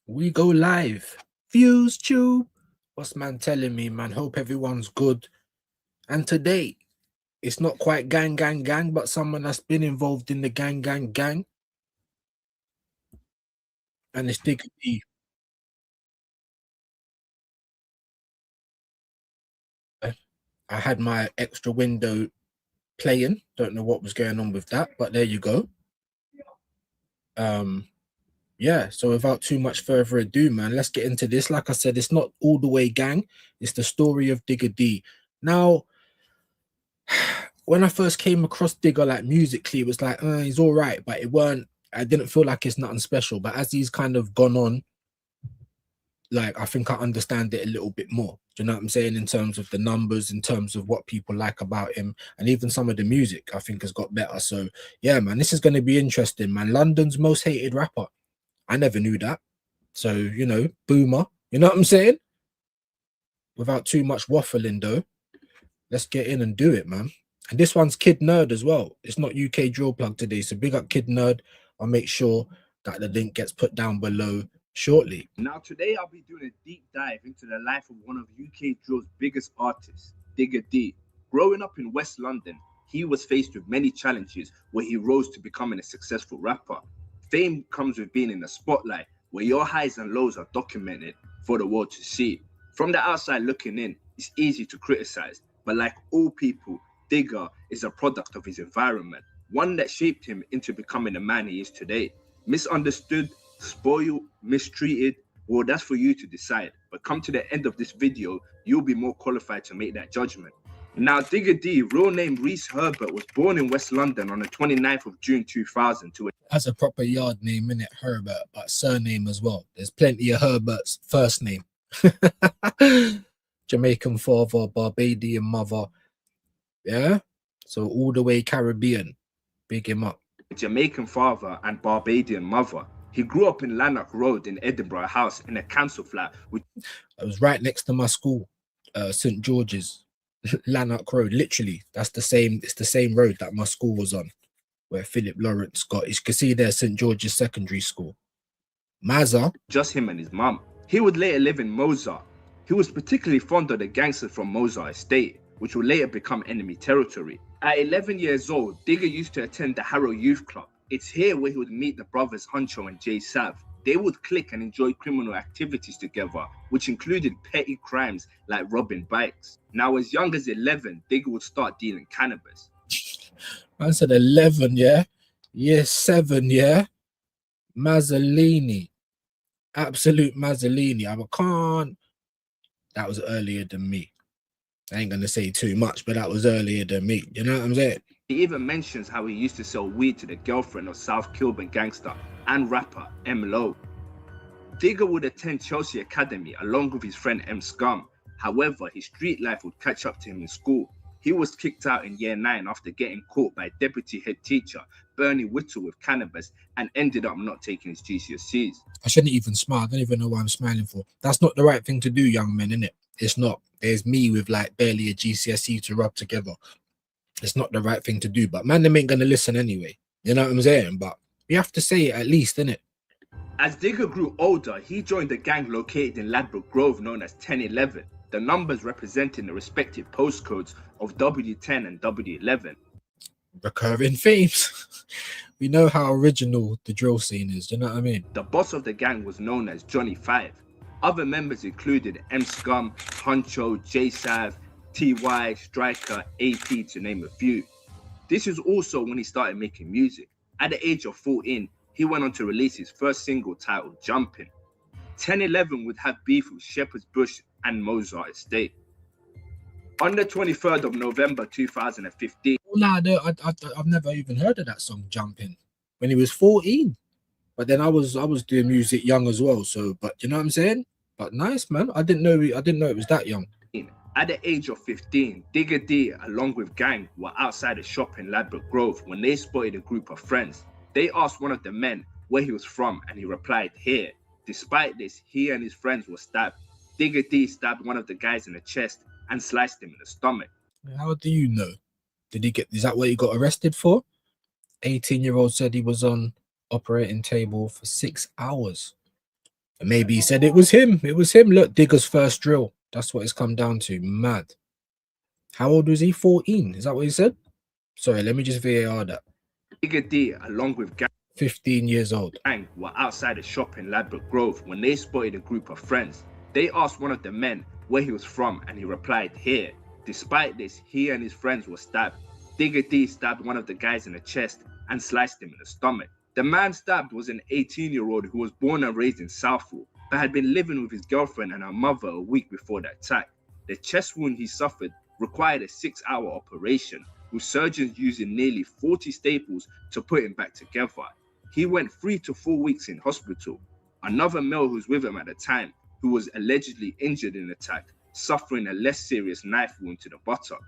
We go live. Fuse tube. What's man telling me, man? Hope everyone's good. And today, it's not quite gang, gang, gang, but someone that's been involved in the gang, gang, gang. And it's Digga D. I had my extra window playing. Don't know what was going on with that, but there you go. Yeah, so without too much further ado, man, let's get into this. Like I said, it's not all the way gang, it's the story of Digga D. Now, when I first came across Digga, like musically, it was like, he's all right, but it weren't, I didn't feel like it's nothing special. But as he's kind of gone on, like, I think I understand it a little bit more. Do you know what I'm saying? In terms of the numbers, in terms of what people like about him, and even some of the music, I think has got better. So, yeah, man, this is going to be interesting, man. London's most hated rapper. I never knew that. So, you know, boomer, you know what I'm saying? Without too much waffling, though, let's get in and do it, man. And this one's Kid Nerd as well. It's not UK Drill Plug today. So big up Kid Nerd. I'll make sure that the link gets put down below shortly. Now, today I'll be doing a deep dive into the life of one of UK Drill's biggest artists, Digga D. Growing up in West London, he was faced with many challenges where he rose to becoming a successful rapper. Fame comes with being in the spotlight, where your highs and lows are documented for the world to see. From the outside looking in, it's easy to criticize, but like all people, Digga is a product of his environment, one that shaped him into becoming the man he is today. Misunderstood, spoiled, mistreated, well, that's for you to decide. But come to the end of this video, you'll be more qualified to make that judgment. Now, Digga D, real name Reese Herbert, was born in West London on the 29th of June 2000 to Has a proper yard name in it, Herbert, but surname as well. There's plenty of Herbert's first name. Jamaican father, Barbadian mother. Yeah. So all the way Caribbean. Big him up. Jamaican father and Barbadian mother. He grew up in Lanark Road in Edinburgh House in a council flat. I was right next to my school, St. George's, Lanark Road. Literally, that's the same. It's the same road that my school was on, where Philip Lawrence got. You can see there, St. George's Secondary School. Mazza. Just him and his mum. He would later live in Mozart. He was particularly fond of the gangsters from Mozart Estate, which would later become enemy territory. At 11 years old, Digga used to attend the Harrow Youth Club. It's here where he would meet the brothers Huncho and Jay Sav. They would click and enjoy criminal activities together, which included petty crimes like robbing bikes. Now, as young as 11, Digga would start dealing cannabis. I said 11, yeah? Year 7, yeah? Mazzolini. Absolute Mazzolini. I can't. That was earlier than me. I ain't gonna say too much, but that was earlier than me. You know what I'm saying? He even mentions how he used to sell weed to the girlfriend of South Kilburn gangster and rapper M. Lowe. Digga would attend Chelsea Academy along with his friend M. Scum. However, his street life would catch up to him in school. He was kicked out in year 9 after getting caught by deputy head teacher Bernie Whittle with cannabis and ended up not taking his GCSEs. I shouldn't even smile. I don't even know what I'm smiling for. That's not the right thing to do, young men, innit? It's not. There's me with like barely a GCSE to rub together. It's not the right thing to do, but man, them ain't gonna listen anyway. You know what I'm saying? But we have to say it at least, innit? As Digga grew older, he joined a gang located in Ladbroke Grove known as 1011, the numbers representing the respective postcodes of W10 and W11. Recurring themes. We know how original the drill scene is, do you know what I mean? The boss of the gang was known as Johnny 5. Other members included M. Scum, Huncho, J Sav, TY, Striker, AP to name a few. This is also when he started making music. At the age of 14, he went on to release his first single titled Jumpin'. 1011 would have beef with Shepherd's Bush and Mozart Estate. On the 23rd of November 2015. Nah, I've never even heard of that song Jumpin'. When he was 14. But then I was doing music young as well. So, but you know what I'm saying? But nice, man. I didn't know it was that young. At the age of 15, Digga D, along with gang, were outside a shop in Ladbroke Grove when they spotted a group of friends. They asked one of the men where he was from, and he replied, here. Despite this, he and his friends were stabbed. Digga D stabbed one of the guys in the chest and sliced him in the stomach. How do you know? Is that what he got arrested for? 18-year-old said he was on operating table for 6 hours. Maybe he said it was him. It was him. Look, Digger's first drill. That's what it's come down to. Mad. How old was he? 14. Is that what he said? Sorry, let me just VAR that. Digga D, along with 15 years old. gang, were outside a shop in Ladbroke Grove when they spotted a group of friends. They asked one of the men where he was from, and he replied, here. Despite this, he and his friends were stabbed. Digga D stabbed one of the guys in the chest and sliced him in the stomach. The man stabbed was an 18-year-old who was born and raised in Southall, but had been living with his girlfriend and her mother a week before the attack. The chest wound he suffered required a 6-hour operation, with surgeons using nearly 40 staples to put him back together. He went 3 to 4 weeks in hospital. Another male who was with him at the time, who was allegedly injured in the attack, suffering a less serious knife wound to the buttock.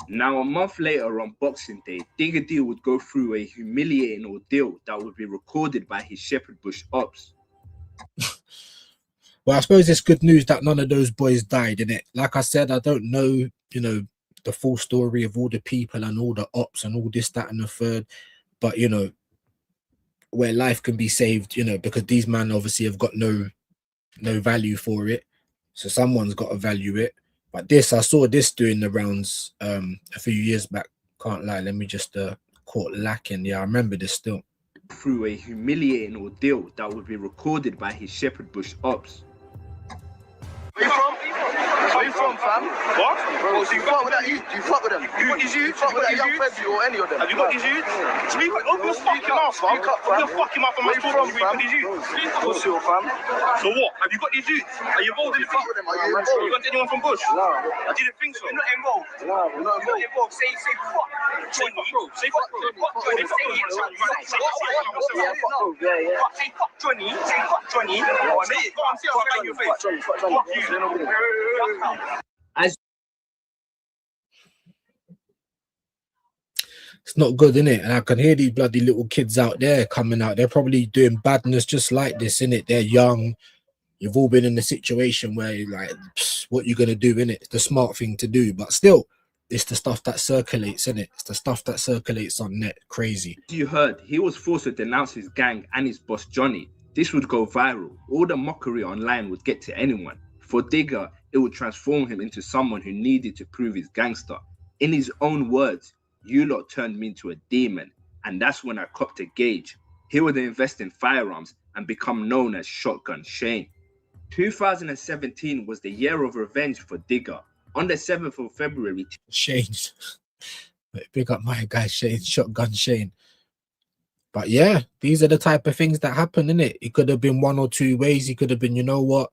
Now, a month later on Boxing Day, Digga D would go through a humiliating ordeal that would be recorded by his Shepherd Bush ops. Well, I suppose it's good news that none of those boys died, innit? Like I said, I don't know, the full story of all the people and all the ops and all this, that, and the third. But, where life can be saved, because these men obviously have got no value for it. So someone's got to value it. But I saw this doing the rounds a few years back. Can't lie. Let me just caught lacking. Yeah, I remember this still. Through a humiliating ordeal that would be recorded by his Shepherd Bush ops. Where you from? Where you from, fam? What? Bro, so you fuck with that youth? Do you fuck with them? You got these youths? You fuck with that young Febby or any of them? Have you got these youths? Speak up, open your fucking mouth, fam. Open your fucking mouth and my talking to you. You got these youths? What's your fam? So what? Have you got these youths? Are you involved in the fuck with them? Are you involved? You got anyone from Bush? No. I didn't think so. You're not involved. No, we're not involved. Say fuck. Say fuck, bro. Say fuck, bro. Say it. Say fuck, Johnny. Say fuck, Johnny. Say it. Go on, say it. Your face. Fuck you. It's not good, innit? And I can hear these bloody little kids out there coming out. They're probably doing badness just like this, innit? They're young. You've all been in a situation where you're like, what you gonna do, innit? It's the smart thing to do, but still, it's the stuff that circulates, innit? It's the stuff that circulates on net. Crazy. You heard, he was forced to denounce his gang and his boss Johnny. This would go viral. All the mockery online would get to anyone. For Digga, it would transform him into someone who needed to prove his gangster. In his own words, you lot turned me into a demon, and that's when I copped a gauge. He would invest in firearms and become known as Shotgun Shane. 2017 was the year of revenge for Digga. On the 7th of February, Shane, pick up my guy Shane, Shotgun Shane. But yeah, these are the type of things that happen, innit? It could have been one or two ways. He could have been, you know what?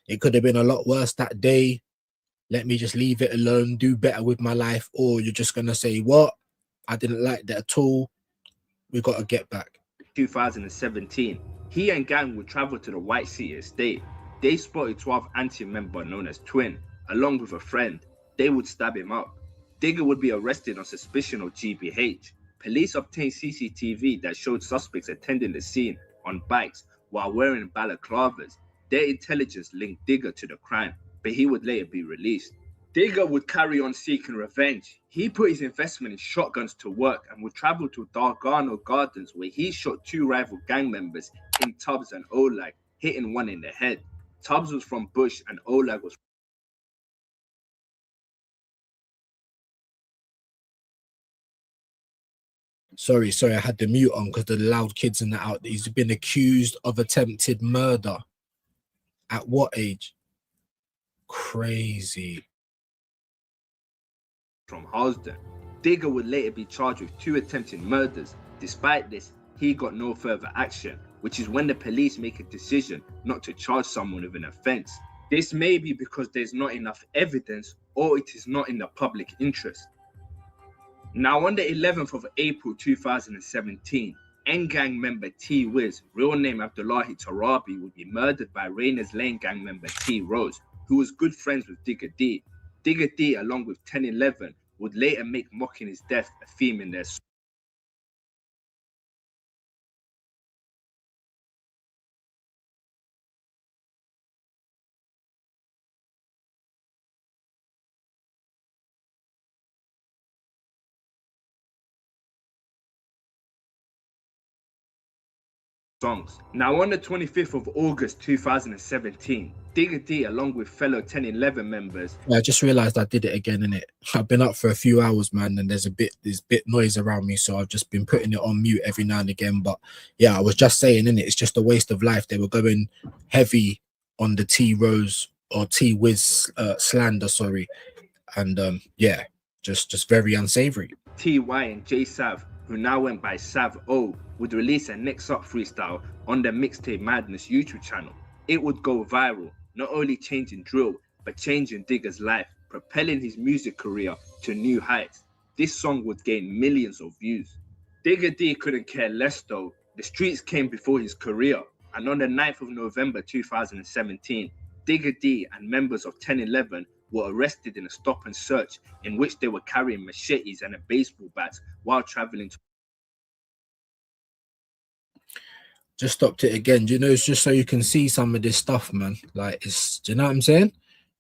It could have been a lot worse that day. Let me just leave it alone, do better with my life. Or you're just going to say, what? I didn't like that at all. We got to get back. 2017, he and gang would travel to the White City estate. They spotted 12 anti member known as Twin, along with a friend. They would stab him up. Digga would be arrested on suspicion of GBH. Police obtained CCTV that showed suspects attending the scene on bikes while wearing balaclavas. Their intelligence linked Digga to the crime, but he would later be released. Digga would carry on seeking revenge. He put his investment in shotguns to work and would travel to Dargano Gardens, where he shot 2 rival gang members in Tubbs and Olag, hitting one in the head. Tubbs was from Bush and Olag was Sorry, I had the mute on because the loud kids in the out. He's been accused of attempted murder. At what age? Crazy. from Halsden. Digga would later be charged with 2 attempted murders. Despite this, he got no further action, which is when the police make a decision not to charge someone with an offense. This may be because there's not enough evidence or it is not in the public interest. Now, on the 11th of April 2017, N-Gang member T-Wiz, real name Abdullahi Tarabi, would be murdered by Rayners Lane gang member T-Rose, who was good friends with Digga D. Digga D, along with 1011, would later make mocking his death a theme in their song. songs. Now, on the 25th of August 2017, Digga D, along with fellow 1011 members, I just realized I did it again, innit? I've been up for a few hours, man, and there's bit noise around me, so I've just been putting it on mute every now and again. But yeah, I was just saying, innit, it's just a waste of life. They were going heavy on the T Rose or T Wiz slander, sorry, and yeah, just very unsavory. TY and J Sav, who now went by Sav O, would release a Next Up freestyle on the Mixtape Madness YouTube channel. It would go viral, not only changing drill, but changing Digga's life, propelling his music career to new heights. This song would gain millions of views. Digga D couldn't care less though. The streets came before his career, and on the 9th of November 2017, Digga D and members of 1011 were arrested in a stop and search in which they were carrying machetes and a baseball bat while traveling to. Just stopped it again. Do you know, it's just so you can see some of this stuff, man. Like, it's, do you know what I'm saying?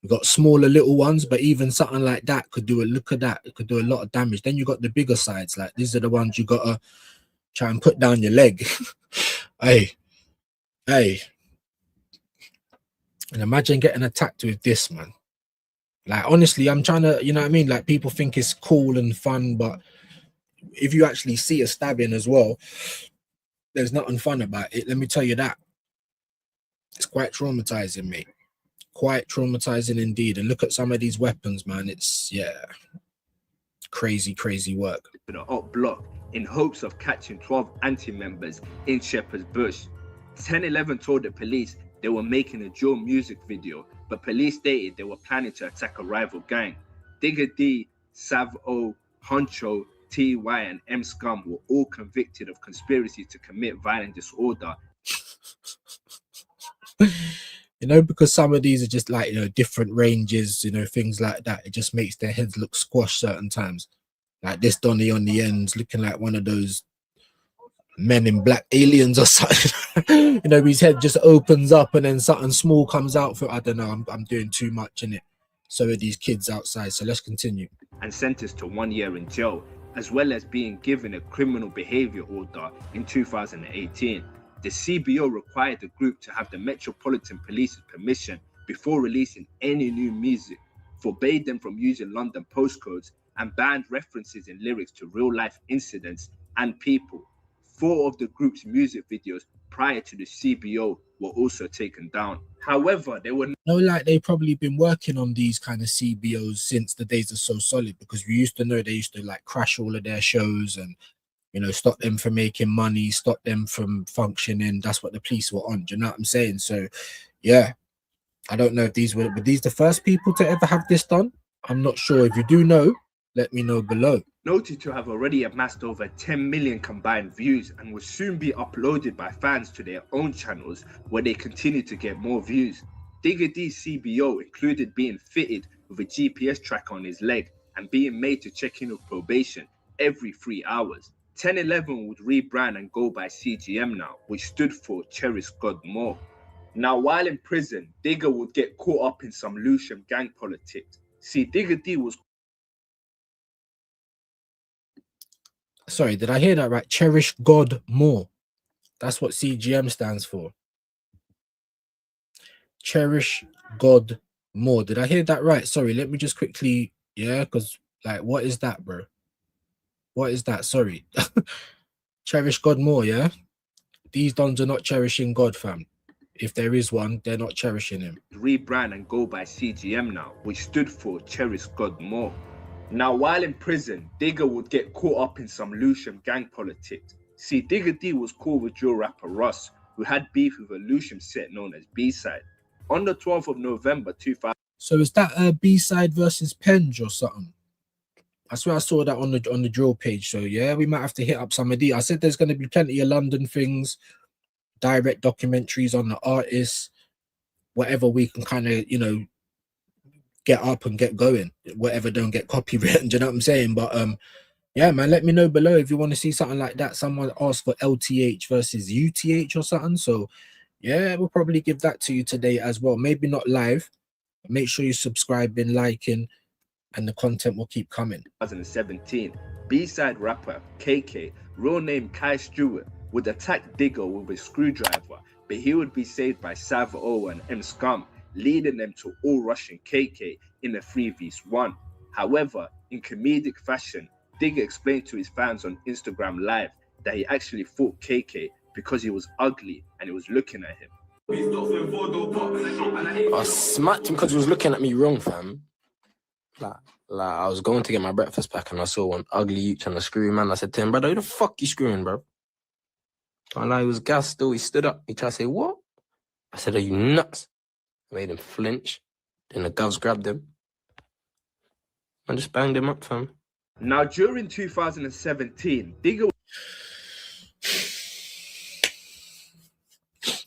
We've got smaller little ones, but even something like that could do a look at that. It could do a lot of damage. Then you got the bigger sides. Like, these are the ones you gotta try and put down your leg. hey. And imagine getting attacked with this, man. Like, honestly, I'm trying to, you know what I mean? Like, people think it's cool and fun, but if you actually see a stabbing as well, there's nothing fun about it. Let me tell you that. It's quite traumatizing, mate. Quite traumatizing indeed. And look at some of these weapons, man. It's, yeah, crazy work. The up block in hopes of catching 12 anti-members in Shepherd's Bush. 1011 told the police they were making a drill music video, but police stated they were planning to attack a rival gang. Digga D, Sav O, Honcho, TY, and M Scum were all convicted of conspiracy to commit violent disorder. You know, because some of these are just like, you know, different ranges, you know, things like that. It just makes their heads look squashed certain times. Like this Donny on the ends looking like one of those Men in Black aliens or something. You know, his head just opens up and then something small comes out for, I don't know, I'm doing too much in it. So are these kids outside. So let's continue. And sentenced to 1 year in jail, as well as being given a criminal behavior order in 2018. The CBO required the group to have the Metropolitan Police's permission before releasing any new music, forbade them from using London postcodes, and banned references in lyrics to real-life incidents and people. 4 of the group's music videos prior to the CBO were also taken down. However, they were like they've probably been working on these kind of CBOs since the days are so solid, because we used to know they used to like crash all of their shows and, you know, stop them from making money, stop them from functioning. That's what the police were on. Do you know what I'm saying? So yeah, I don't know if these were these the first people to ever have this done. I'm not sure. If you do know, let me know below. Noted to have already amassed over 10 million combined views and will soon be uploaded by fans to their own channels, where they continue to get more views. Digga D's CBO included being fitted with a GPS tracker on his leg and being made to check in with probation every 3 hours. 1011 would rebrand and go by CGM now, which stood for Cherish God More. Now, while in prison, Digga would get caught up in some Lucian gang politics. See, Digga D was... Sorry, did I hear that right? Cherish God More. That's what CGM stands for. Cherish God More. Did I hear that right? Sorry, let me just quickly, yeah, because like, what is that, bro? What is that? Sorry. Cherish God more, yeah? These dons are not cherishing God, fam. If there is one, they're not cherishing him. Rebrand and go by CGM now, which stood for Cherish God More. Now, while in prison, Digga would get caught up in some Lucian gang politics. See, Digga D was cool with drill rapper Russ, who had beef with a Lucian set known as B-Side. On the 12th of November 2000... So is that a B-Side versus Penge or something? I swear I saw that on the drill page. So yeah, we might have to hit up some of these. I said there's going to be plenty of London things, direct documentaries on the artists, whatever we can kind of, you know, get up and get going, whatever don't get copywritten. Do you know what I'm saying? But yeah, man, let me know below if you want to see something like that. Someone asked for LTH versus UTH or something. So yeah, we'll probably give that to you today as well. Maybe not live. Make sure you subscribe and liking. and the content will keep coming. 2017, B-side rapper KK, real name Kai Stewart, would attack Digga with a screwdriver, but he would be saved by Sav O and M Scum, leading them to all rushing KK in a 3v1. However, in comedic fashion, Digga explained to his fans on Instagram Live that he actually fought KK because he was ugly and he was looking at him. I smacked him because he was looking at me wrong, fam. Like I was going to get my breakfast pack and I saw one ugly youth trying to screw man. I said to him, brother, who the fuck you screwing, bro? And he was gassed still. He stood up. He tried to say, what? I said, are you nuts? I made him flinch. Then the govs grabbed him. I just banged him up, fam. Now, during 2017, Digga...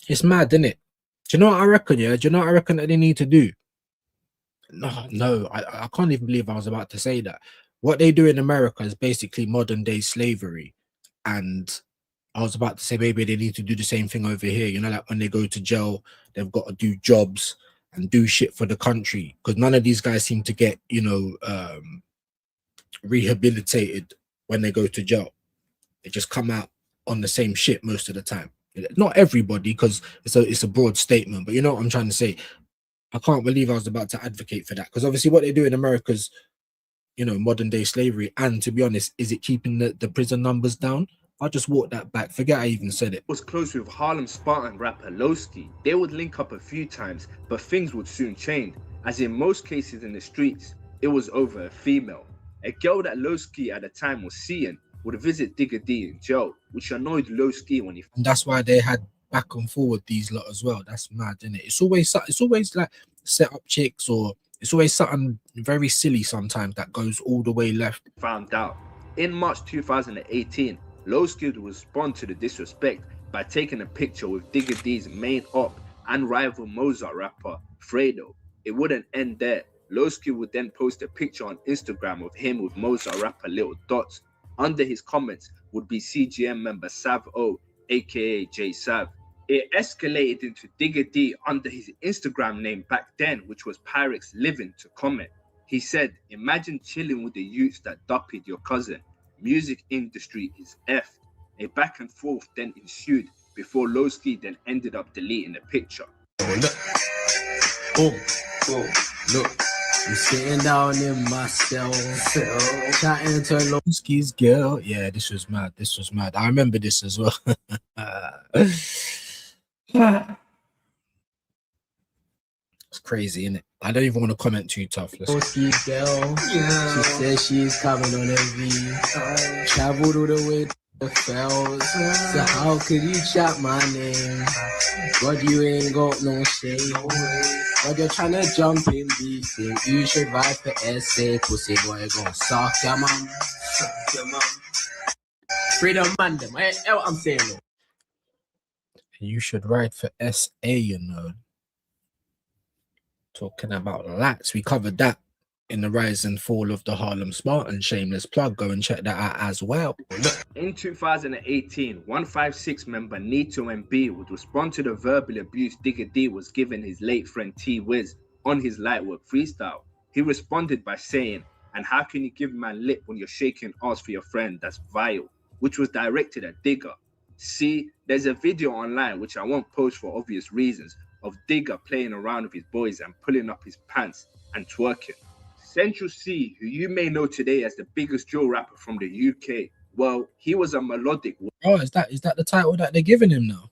It's mad, isn't it? Do you know what I reckon, yeah? Do you know what I reckon that they need to do? No, I can't even believe I was about to say that. What they do in America is basically modern day slavery. And I was about to say maybe they need to do the same thing over here. You know, like when they go to jail, they've got to do jobs and do shit for the country. Because none of these guys seem to get, you know, rehabilitated when they go to jail. They just come out on the same shit most of the time. Not everybody, because it's a broad statement, but you know what I'm trying to say. I can't believe I was about to advocate for that, because obviously what they do in America is, you know, modern day slavery. And to be honest, is it keeping the prison numbers down? I'll just walk that back. Forget I even said it. Was close with Harlem Spartan rapper Lowski. They would link up a few times, but things would soon change, as in most cases in the streets, it was over a female. A girl that Lowski at the time was seeing would visit Digga D in jail, which annoyed Lowski when he... And that's why they had back and forward these lot as well. That's mad, isn't it? It's always like set up chicks, or it's always something very silly sometimes that goes all the way left. Found out. In March 2018, Lowski would respond to the disrespect by taking a picture with Digga D's main op and rival Mozart rapper, Fredo. It wouldn't end there. Lowski would then post a picture on Instagram of him with Mozart rapper Little Dots. Under his comments would be CGM member Sav O, aka J Sav. It escalated into Digga D under his Instagram name back then, which was Pyrex Living, to comment. He said, imagine chilling with the youths that duppied your cousin. Music industry is F. A back and forth then ensued before Lowski then ended up deleting the picture. Oh, look. I'm sitting down in my cell, chatting to Lowski's girl. Yeah, this was mad. This was mad. I remember this as well. It's crazy, isn't it? I don't even want to comment too tough. Lowski's girl. Yeah. She says she's coming on a V. Traveled all the way to the fells. So how could you chat my name? God, you ain't got no shame. But you're trying to jump in beef, you should ride for SA, pussy boy, gon' suck your mom. Freedom man, them. What I'm saying, though. You should ride for SA, you know. Talking about lats, we covered that in the rise and fall of the Harlem Spartan. Shameless plug, go and check that out as well. In 2018, 156 member Nito MB would respond to the verbal abuse Digga D was giving his late friend T-Wiz on his Lightwork freestyle. He responded by saying, and how can you give man lip when you're shaking ass for your friend? That's vile, which was directed at Digga. See, there's a video online, which I won't post for obvious reasons, of Digga playing around with his boys and pulling up his pants and twerking. Central C, who you may know today as the biggest drill rapper from the UK, well, he was a melodic... Oh, is that the title that they're giving him now?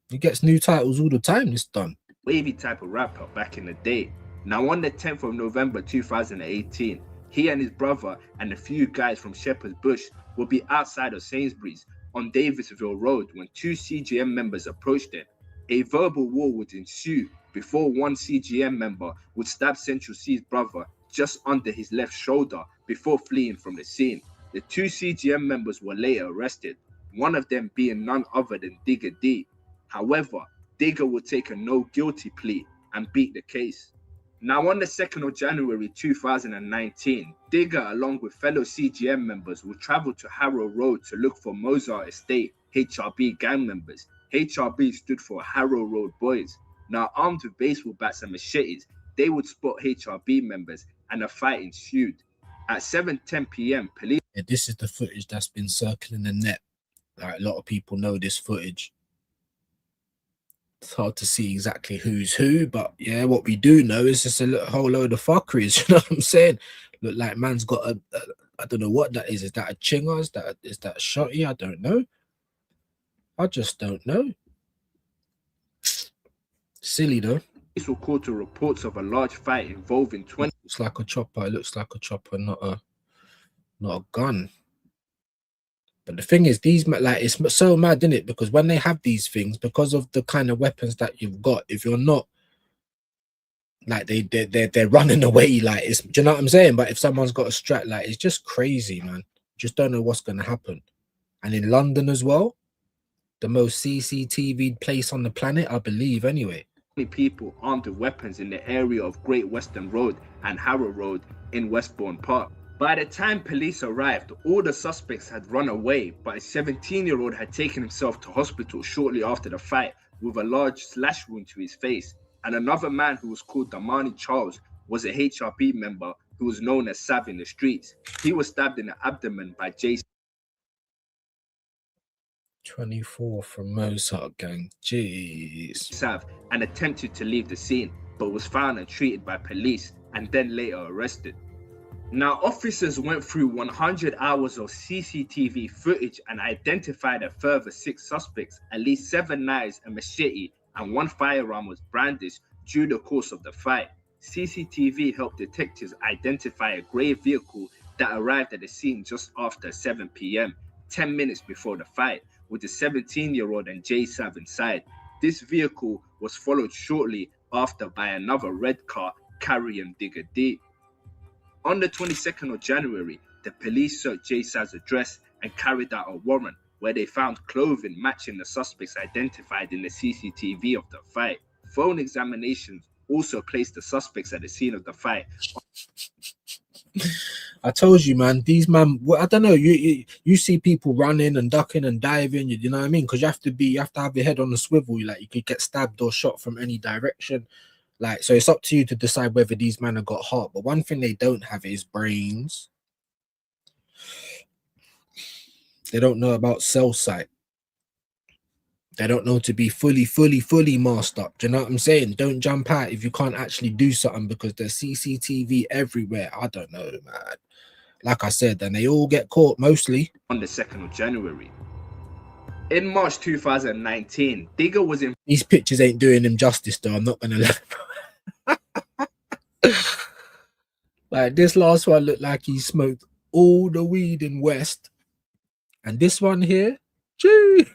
He gets new titles all the time, this done. Wavy type of rapper back in the day. Now on the 10th of November 2018, he and his brother and a few guys from Shepherd's Bush would be outside of Sainsbury's on Davisville Road when two CGM members approached them. A verbal war would ensue before one CGM member would stab Central C's brother just under his left shoulder before fleeing from the scene. The two CGM members were later arrested, one of them being none other than Digga D. However, Digga would take a no guilty plea and beat the case. Now on the 2nd of January 2019, Digga along with fellow CGM members would travel to Harrow Road to look for Mozart Estate HRB gang members. HRB stood for Harrow Road Boys. Now armed with baseball bats and machetes, they would spot HRB members and a fight ensued. At 7:10 p.m., police... Yeah, this is the footage that's been circling the net. Like, a lot of people know this footage. It's hard to see exactly who's who, but yeah, what we do know is just a whole load of fuckeries. You know what I'm saying? Look like man's got a I don't know what that is. Is that a chinga? Is that a shotty? I don't know. I just don't know. Silly though. Police were called to reports of a large fight involving 20... Looks like a chopper. It looks like a chopper, not a gun. But the thing is, these, like, it's so mad, isn't it? Because when they have these things, because of the kind of weapons that you've got, if you're not, like, they're running away, like, it's, do you know what I'm saying? But if someone's got a strap, like, it's just crazy, man. Just don't know what's going to happen. And in London as well, the most CCTV place on the planet, I believe, anyway. people armed with weapons in the area of Great Western Road and Harrow Road in Westbourne Park. By the time police arrived, all the suspects had run away, but a 17-year-old had taken himself to hospital shortly after the fight with a large slash wound to his face. And another man who was called Damani Charles was a HRB member who was known as Sav in the streets. He was stabbed in the abdomen by Jason. 24 from Mozart gang. Jeez. Sav and attempted to leave the scene, but was found and treated by police and then later arrested. Now, officers went through 100 hours of CCTV footage and identified a further 6 suspects. At least 7 knives, a machete, and 1 firearm was brandished during the course of the fight. CCTV helped detectives identify a grey vehicle that arrived at the scene just after 7 p.m., 10 minutes before the fight, with the 17-year-old and Jay Sav inside. This vehicle was followed shortly after by another red car carrying Digga D. On the 22nd of January, the police searched Jay Sav's address and carried out a warrant where they found clothing matching the suspects identified in the CCTV of the fight. Phone examinations also placed the suspects at the scene of the fight. I told you, man, these man, I don't know, you see people running and ducking and diving, you know what I mean? Because you have to have your head on the swivel. Like, you could get stabbed or shot from any direction. Like, so it's up to you to decide whether these men have got heart. But one thing they don't have is brains. They don't know about cell sight. They don't know to be fully masked up. Do you know what I'm saying? Don't jump out if you can't actually do something because there's CCTV everywhere. I don't know, man. Like I said, and they all get caught mostly. On the 2nd of January. In March 2019, Digga was in... These pictures ain't doing him justice, though. I'm not going to let like, this last one looked like he smoked all the weed in West. And this one here, gee,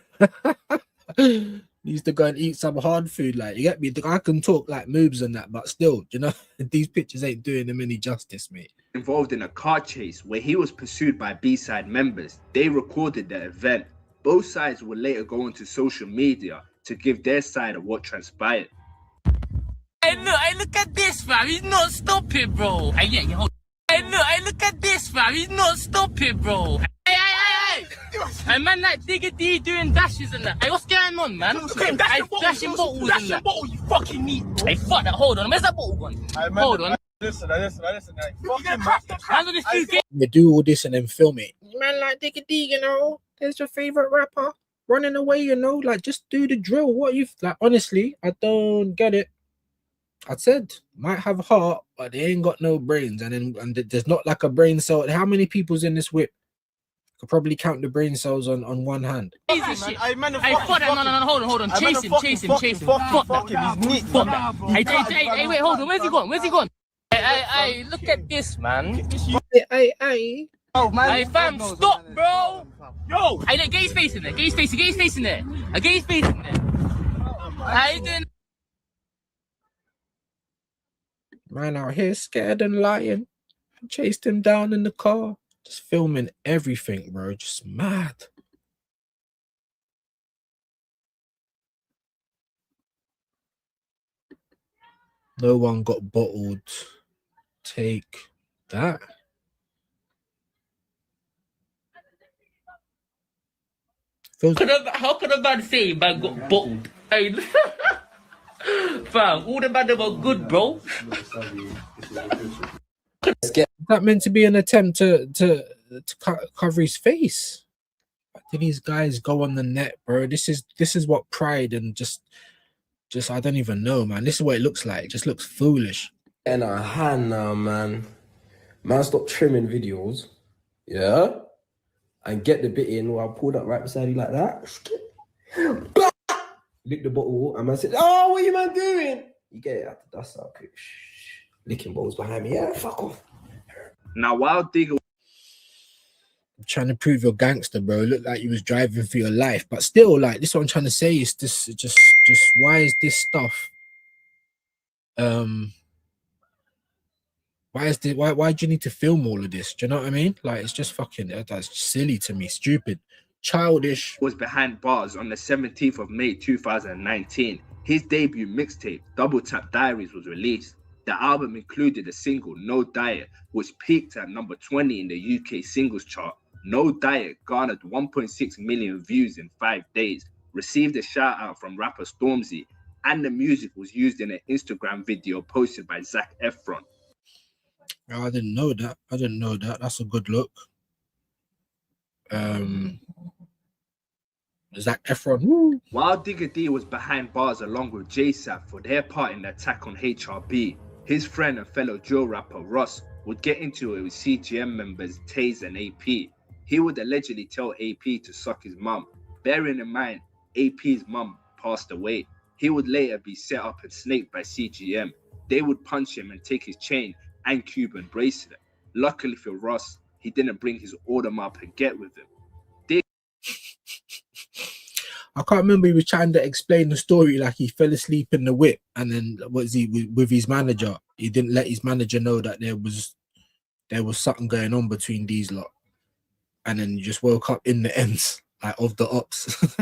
needs to go and eat some hard food. Like, you get me? I can talk like moves and that, but still, you know, these pictures ain't doing him any justice, mate. Involved in a car chase where he was pursued by B-side members. They recorded the event. Both sides would later go onto social media to give their side of what transpired. Hey, look at this, fam. He's not stopping, bro. Hey, look at this, fam. He's not stopping, bro. Hey. Hey, man, like Digga D doing dashes and that. Hey, what's going on, man? Hey, flashing bottles and that. Bottle, you fucking need, bro. Hey, fuck that. Hold on. Where's that bottle gone? Hold on. Listen. Hands on this dude. They do all this and then film it. Man, like Digga D, you know, there's your favorite rapper running away, you know, like, just do the drill. What you like? Honestly, I don't get it. I said might have heart, but they ain't got no brains, and there's not like a brain cell. How many people's in this whip? Could probably count the brain cells on one hand. Hey, fuck that. No, hold on. Chase him. Fuck that. He's neat. Fuck that. Hey, wait, hold on. Where's he gone? Hey, look at this, man. Hey. Oh, man. Hey, fam, stop, bro. Yo. Hey, look, get his face in there. Get his face in there. Get his face in there. How you doing? Man out here scared and lying. Chased him down in the car. Just filming everything, bro. Just mad. No one got bottled. Take that. How could a man say man got bottled? Hey, Fam, all the man them are good, bro. Let's get Is that meant to be an attempt to cover his face? Did these guys go on the net, bro? This is what pride and just I don't even know, man. This is what it looks like. It just looks foolish. in our hand now, man. Man, stop trimming videos. Yeah. And get the bit in where I pulled up right beside you like that. Lick the bottle, and man said, "Oh, what you man doing?" You get it out the dust out, quick. Licking bottles behind me. Yeah, fuck off. Now, while Digga Trying to prove you're gangster, bro. Look like you was driving for your life, but still, like, this is what I'm trying to say is this just why is this stuff why do you need to film all of this? Do you know what I mean? Like, it's just fucking that's silly to me, stupid, childish. was behind bars on the 17th of May 2019. His debut mixtape, Double Tap Diaries, was released. The album included a single, No Diet, which peaked at number 20 in the UK singles chart. No Diet garnered 1.6 million views in 5 days, received a shout out from rapper Stormzy, and the music was used in an Instagram video posted by Zac Efron. I didn't know that. That's a good look. Zac Efron. Woo. While Digga D was behind bars along with JSAP for their part in the attack on HRB, his friend and fellow drill rapper Ross would get into it with CGM members Taze and AP. He would allegedly tell AP to suck his mum. Bearing in mind, AP's mum passed away. He would later be set up and snaked by CGM. They would punch him and take his chain and Cuban bracelet. Luckily for Ross, he didn't bring his Audemars Piguet with him. I can't remember, he was trying to explain the story like he fell asleep in the whip, and then was he with his manager? He didn't let his manager know that there was something going on between these lot, and then you just woke up in the ends like of the ops.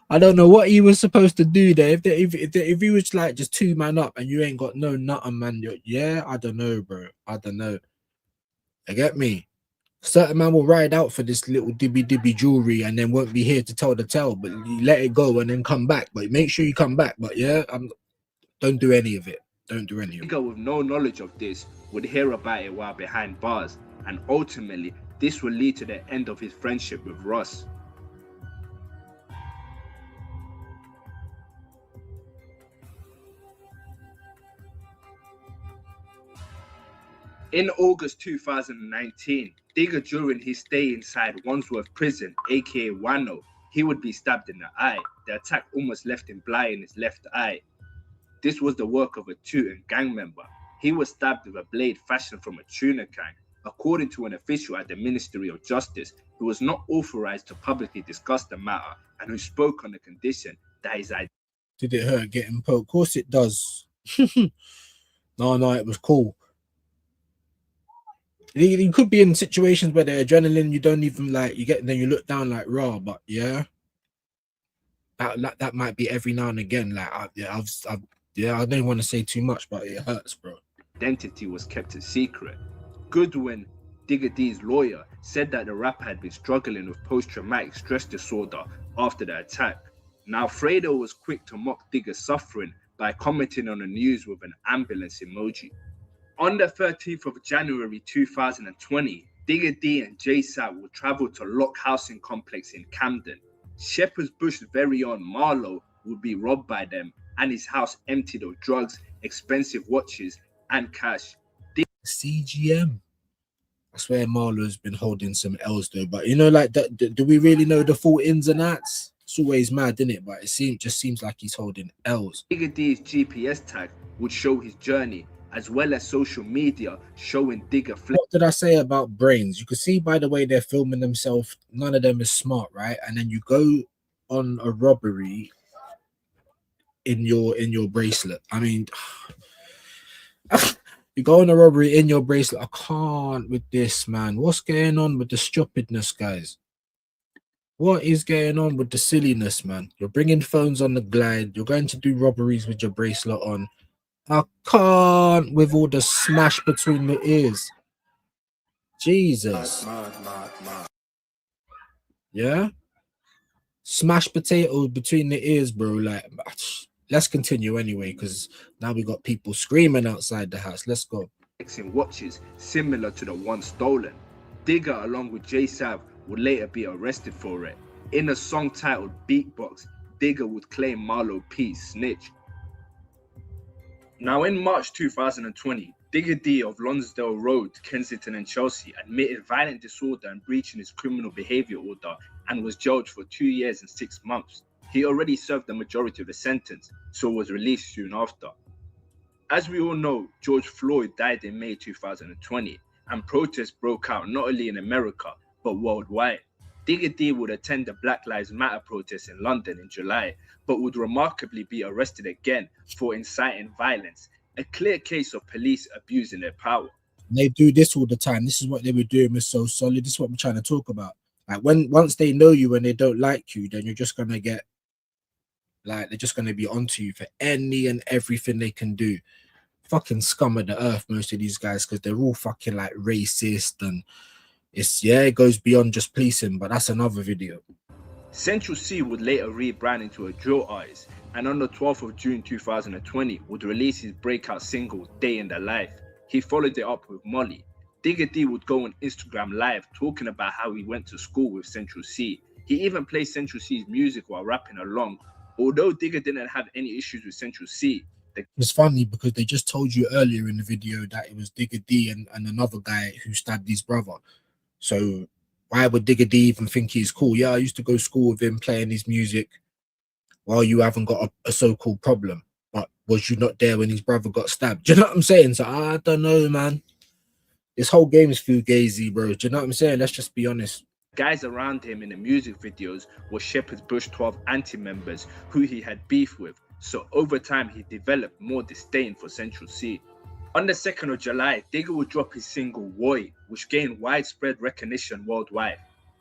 I don't know what he was supposed to do there. If he was like just 2 man up and you ain't got no nothing, man. Yeah, I don't know, bro. I don't know. You get me? Certain man will ride out for this little dibby jewelry and then won't be here to tell the tale, but you let it go and then come back. But make sure you come back. But yeah, don't do any of it. Don't do any of it. Digga with no knowledge of this would hear about it while behind bars, and ultimately this would lead to the end of his friendship with Ross. In August 2019, Digga, during his stay inside Wandsworth Prison, aka Wano, he would be stabbed in the eye. The attack almost left him blind in his left eye. This was the work of a Tooting gang member. He was stabbed with a blade fashioned from a tuna can. According to an official at the Ministry of Justice, who was not authorized to publicly discuss the matter and who spoke on the condition that his identity. Did it hurt getting poked? Of course it does. No, it was cool. You could be in situations where the adrenaline you don't even like, you get, then you look down like raw, but yeah, that might be every now and again. Like I don't want to say too much, but it hurts, bro. Identity was kept a secret. Goodwin, Digga D's lawyer, said that the rapper had been struggling with post-traumatic stress disorder after the attack. Now, Fredo was quick to mock Digga's suffering by commenting on the news with an ambulance emoji. On the 13th of January 2020, Digga D and JSAP would travel to Lock Housing Complex in Camden. Shepherd's Bush's very own Marlowe would be robbed by them and his house emptied of drugs, expensive watches, and cash. CGM. I swear Marlowe's been holding some L's though, but you know, like, do we really know the full ins and outs? It's always mad, isn't it? But it just seems like he's holding L's. Digga D's GPS tag would show his journey, as well as social media showing Digga. What did I say about brains? You can see by the way they're filming themselves, none of them is smart, right? And then you go on a robbery in your bracelet. I mean, you go on a robbery in your bracelet. I can't with this, man. What's going on with the stupidness, guys? What is going on with the silliness, man? You're bringing phones on the glide. You're going to do robberies with your bracelet on. I can't with all the smash between the ears. Jesus. Yeah? smashed potatoes between the ears, bro. Like, let's continue anyway, because now we got people screaming outside the house. Let's go. In watches similar to the one stolen. Digga, along with J Sav, would later be arrested for it. In a song titled Beatbox, Digga would claim Marlo P's snitch. Now, in March 2020, Digga D of Lonsdale Road, Kensington and Chelsea admitted violent disorder and breaching his criminal behaviour order and was jailed for 2 years and 6 months. He already served the majority of the sentence, so was released soon after. As we all know, George Floyd died in May 2020, and protests broke out not only in America, but worldwide. Digga D would attend the Black Lives Matter protests in London in July, but would remarkably be arrested again for inciting violence, a clear case of police abusing their power. They do this all the time. This is what they were doing with So Solid. This is what we're trying to talk about. Like, once they know you and they don't like you, then you're just gonna get, like, they're just gonna be onto you for any and everything they can do. Fucking scum of the earth, most of these guys, because they're all fucking like racist, and it goes beyond just policing, but that's another video. Central C would later rebrand into a drill artist, and on the 12th of June 2020 would release his breakout single Day in the Life. He followed it up with Molly. Digga D would go on Instagram Live talking about how he went to school with Central C. He even played Central C's music while rapping along. Although Digga didn't have any issues with Central C, it's funny because they just told you earlier in the video that it was Digga D and another guy who stabbed his brother. So why would Digga D even think he's cool? Yeah, I used to go to school with him playing his music while you haven't got a so-called problem. But was you not there when his brother got stabbed? Do you know what I'm saying? So I don't know, man. This whole game is fugazi, bro. Do you know what I'm saying? Let's just be honest. Guys around him in the music videos were Shepherd's Bush 12 anti-members who he had beef with. So over time, he developed more disdain for Central C. On the 2nd of July, Digga would drop his single Woy, which gained widespread recognition worldwide.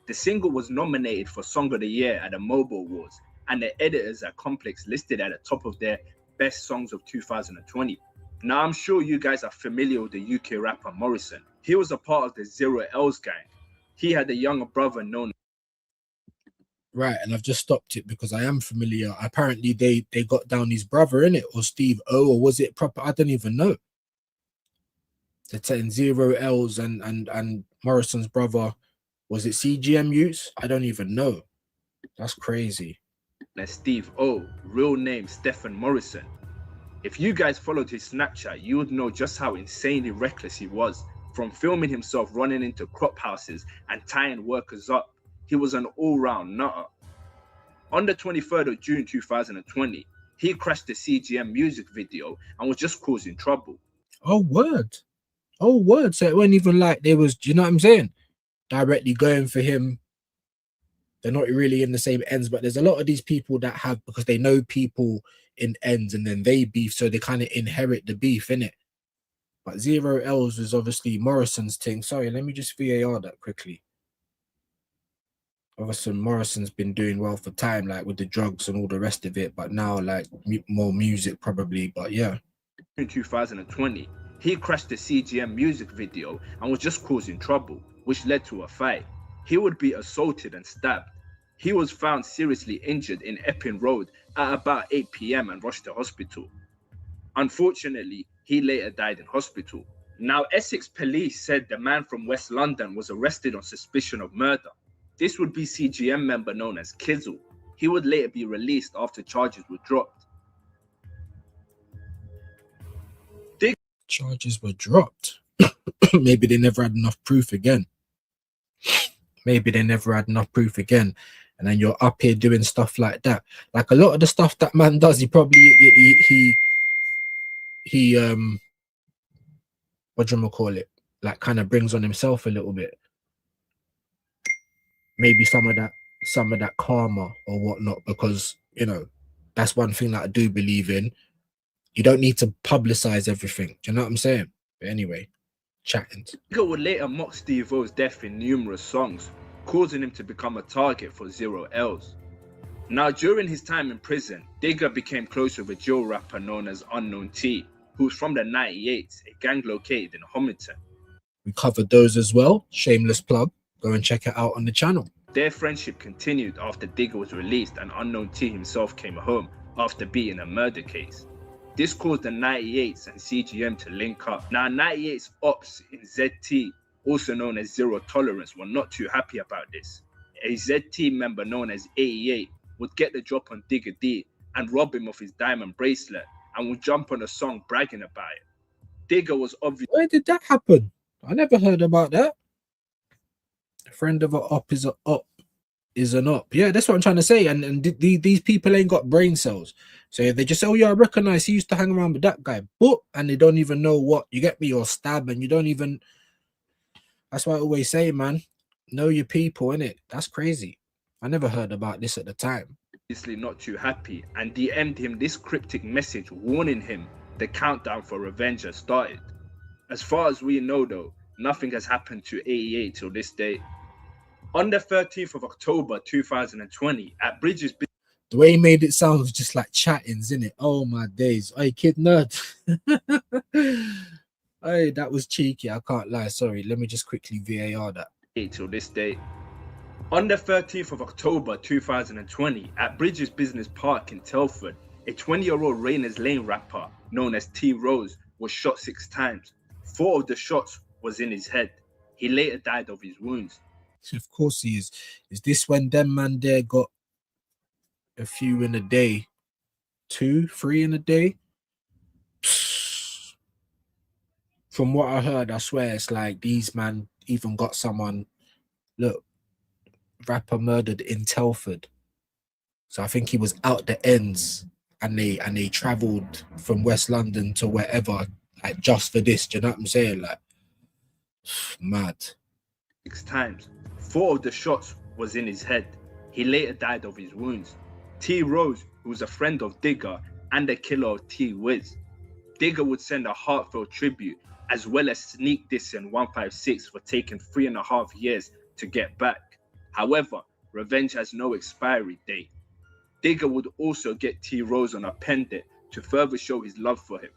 The single was nominated for Song of the Year at the Mobile Awards, and the editors at Complex listed at the top of their best songs of 2020. Now, I'm sure you guys are familiar with the UK rapper Morrison. He was a part of the Zero L's gang. He had a younger brother known. Right, and I've just stopped it because I am familiar. Apparently, they got down his brother in it, or Steve O, or was it proper? I don't even know. They're saying Zero L's and Morrison's brother, was it CGM use? I don't even know. That's crazy. As Steve O, real name Stephen Morrison. If you guys followed his Snapchat, you would know just how insanely reckless he was. From filming himself running into crop houses and tying workers up, he was an all-round nutter. On the 23rd of June 2020, he crashed the CGM music video and was just causing trouble. Oh, word. Oh, word. So it wasn't even like they was, do you know what I'm saying? Directly going for him. They're not really in the same ends, but there's a lot of these people that have, because they know people in ends and then they beef, so they kind of inherit the beef, innit? But Zero L's is obviously Morrison's thing. Sorry, let me just VAR that quickly. Obviously, Morrison's been doing well for time, like with the drugs and all the rest of it, but now like more music probably, but yeah. In 2020, he crashed the CGM music video and was just causing trouble, which led to a fight. He would be assaulted and stabbed. He was found seriously injured in Epping Road at about 8 p.m. and rushed to hospital. Unfortunately, he later died in hospital. Now, Essex police said the man from West London was arrested on suspicion of murder. This would be CGM member known as Kizzle. He would later be released after charges were dropped. Charges were dropped. Maybe they never had enough proof again. Maybe they never had enough proof again. And then you're up here doing stuff like that. Like a lot of the stuff that man does, he probably what do you call it? Like kind of brings on himself a little bit. Maybe some of that karma or whatnot, because you know, that's one thing that I do believe in. You don't need to publicize everything. Do you know what I'm saying? But anyway, chatting. Digga would later mock Steve O's death in numerous songs, causing him to become a target for Zero L's. Now, during his time in prison, Digga became close with a jail rapper known as Unknown T, who's from the 98s, a gang located in Homerton. We covered those as well. Shameless plug. Go and check it out on the channel. Their friendship continued after Digga was released and Unknown T himself came home after beating a murder case. This caused the 98s and CGM to link up. Now 98's ops in ZT, also known as Zero Tolerance, were not too happy about this. A ZT member known as 88 would get the drop on Digga D and rob him of his diamond bracelet and would jump on a song bragging about it. Digga was obviously... Where did that happen? I never heard about that. A friend of an op is an op is an op. Yeah, that's what I'm trying to say. And these people ain't got brain cells. So they just say, oh yeah, I recognize he used to hang around with that guy. But, and they don't even know what, you get me, or stab, and you don't even... That's why I always say, man, know your people, innit? That's crazy. I never heard about this at the time. Obviously not too happy and DM'd him this cryptic message warning him the countdown for revenge has started. As far as we know though, nothing has happened to 88 till this day. On the 13th of October 2020 at Bridges... The way he made it sound was just like chattings, innit? Oh my days. Hey, Kid Nerd. Hey, that was cheeky. I can't lie. Sorry. Let me just quickly VAR that. Till this day. On the 13th of October 2020 at Bridges Business Park in Telford, a 20-year-old Rayners Lane rapper known as T Rose was shot 6 times. 4 of the shots was in his head. He later died of his wounds. Of course he is. Is this when them man there got a few in a day? 2, 3 in a day? From what I heard, I swear it's like these man even got someone, look, rapper murdered in Telford. So I think he was out the ends and they traveled from West London to wherever, like just for this. Do you know what I'm saying? Like, mad. 6 times. 4 of the shots was in his head. He later died of his wounds. T Rose, who was a friend of Digga and the killer of T Wiz. Digga would send a heartfelt tribute as well as sneak diss in 156 for taking 3.5 years to get back. However, revenge has no expiry date. Digga would also get T Rose on a pendant to further show his love for him.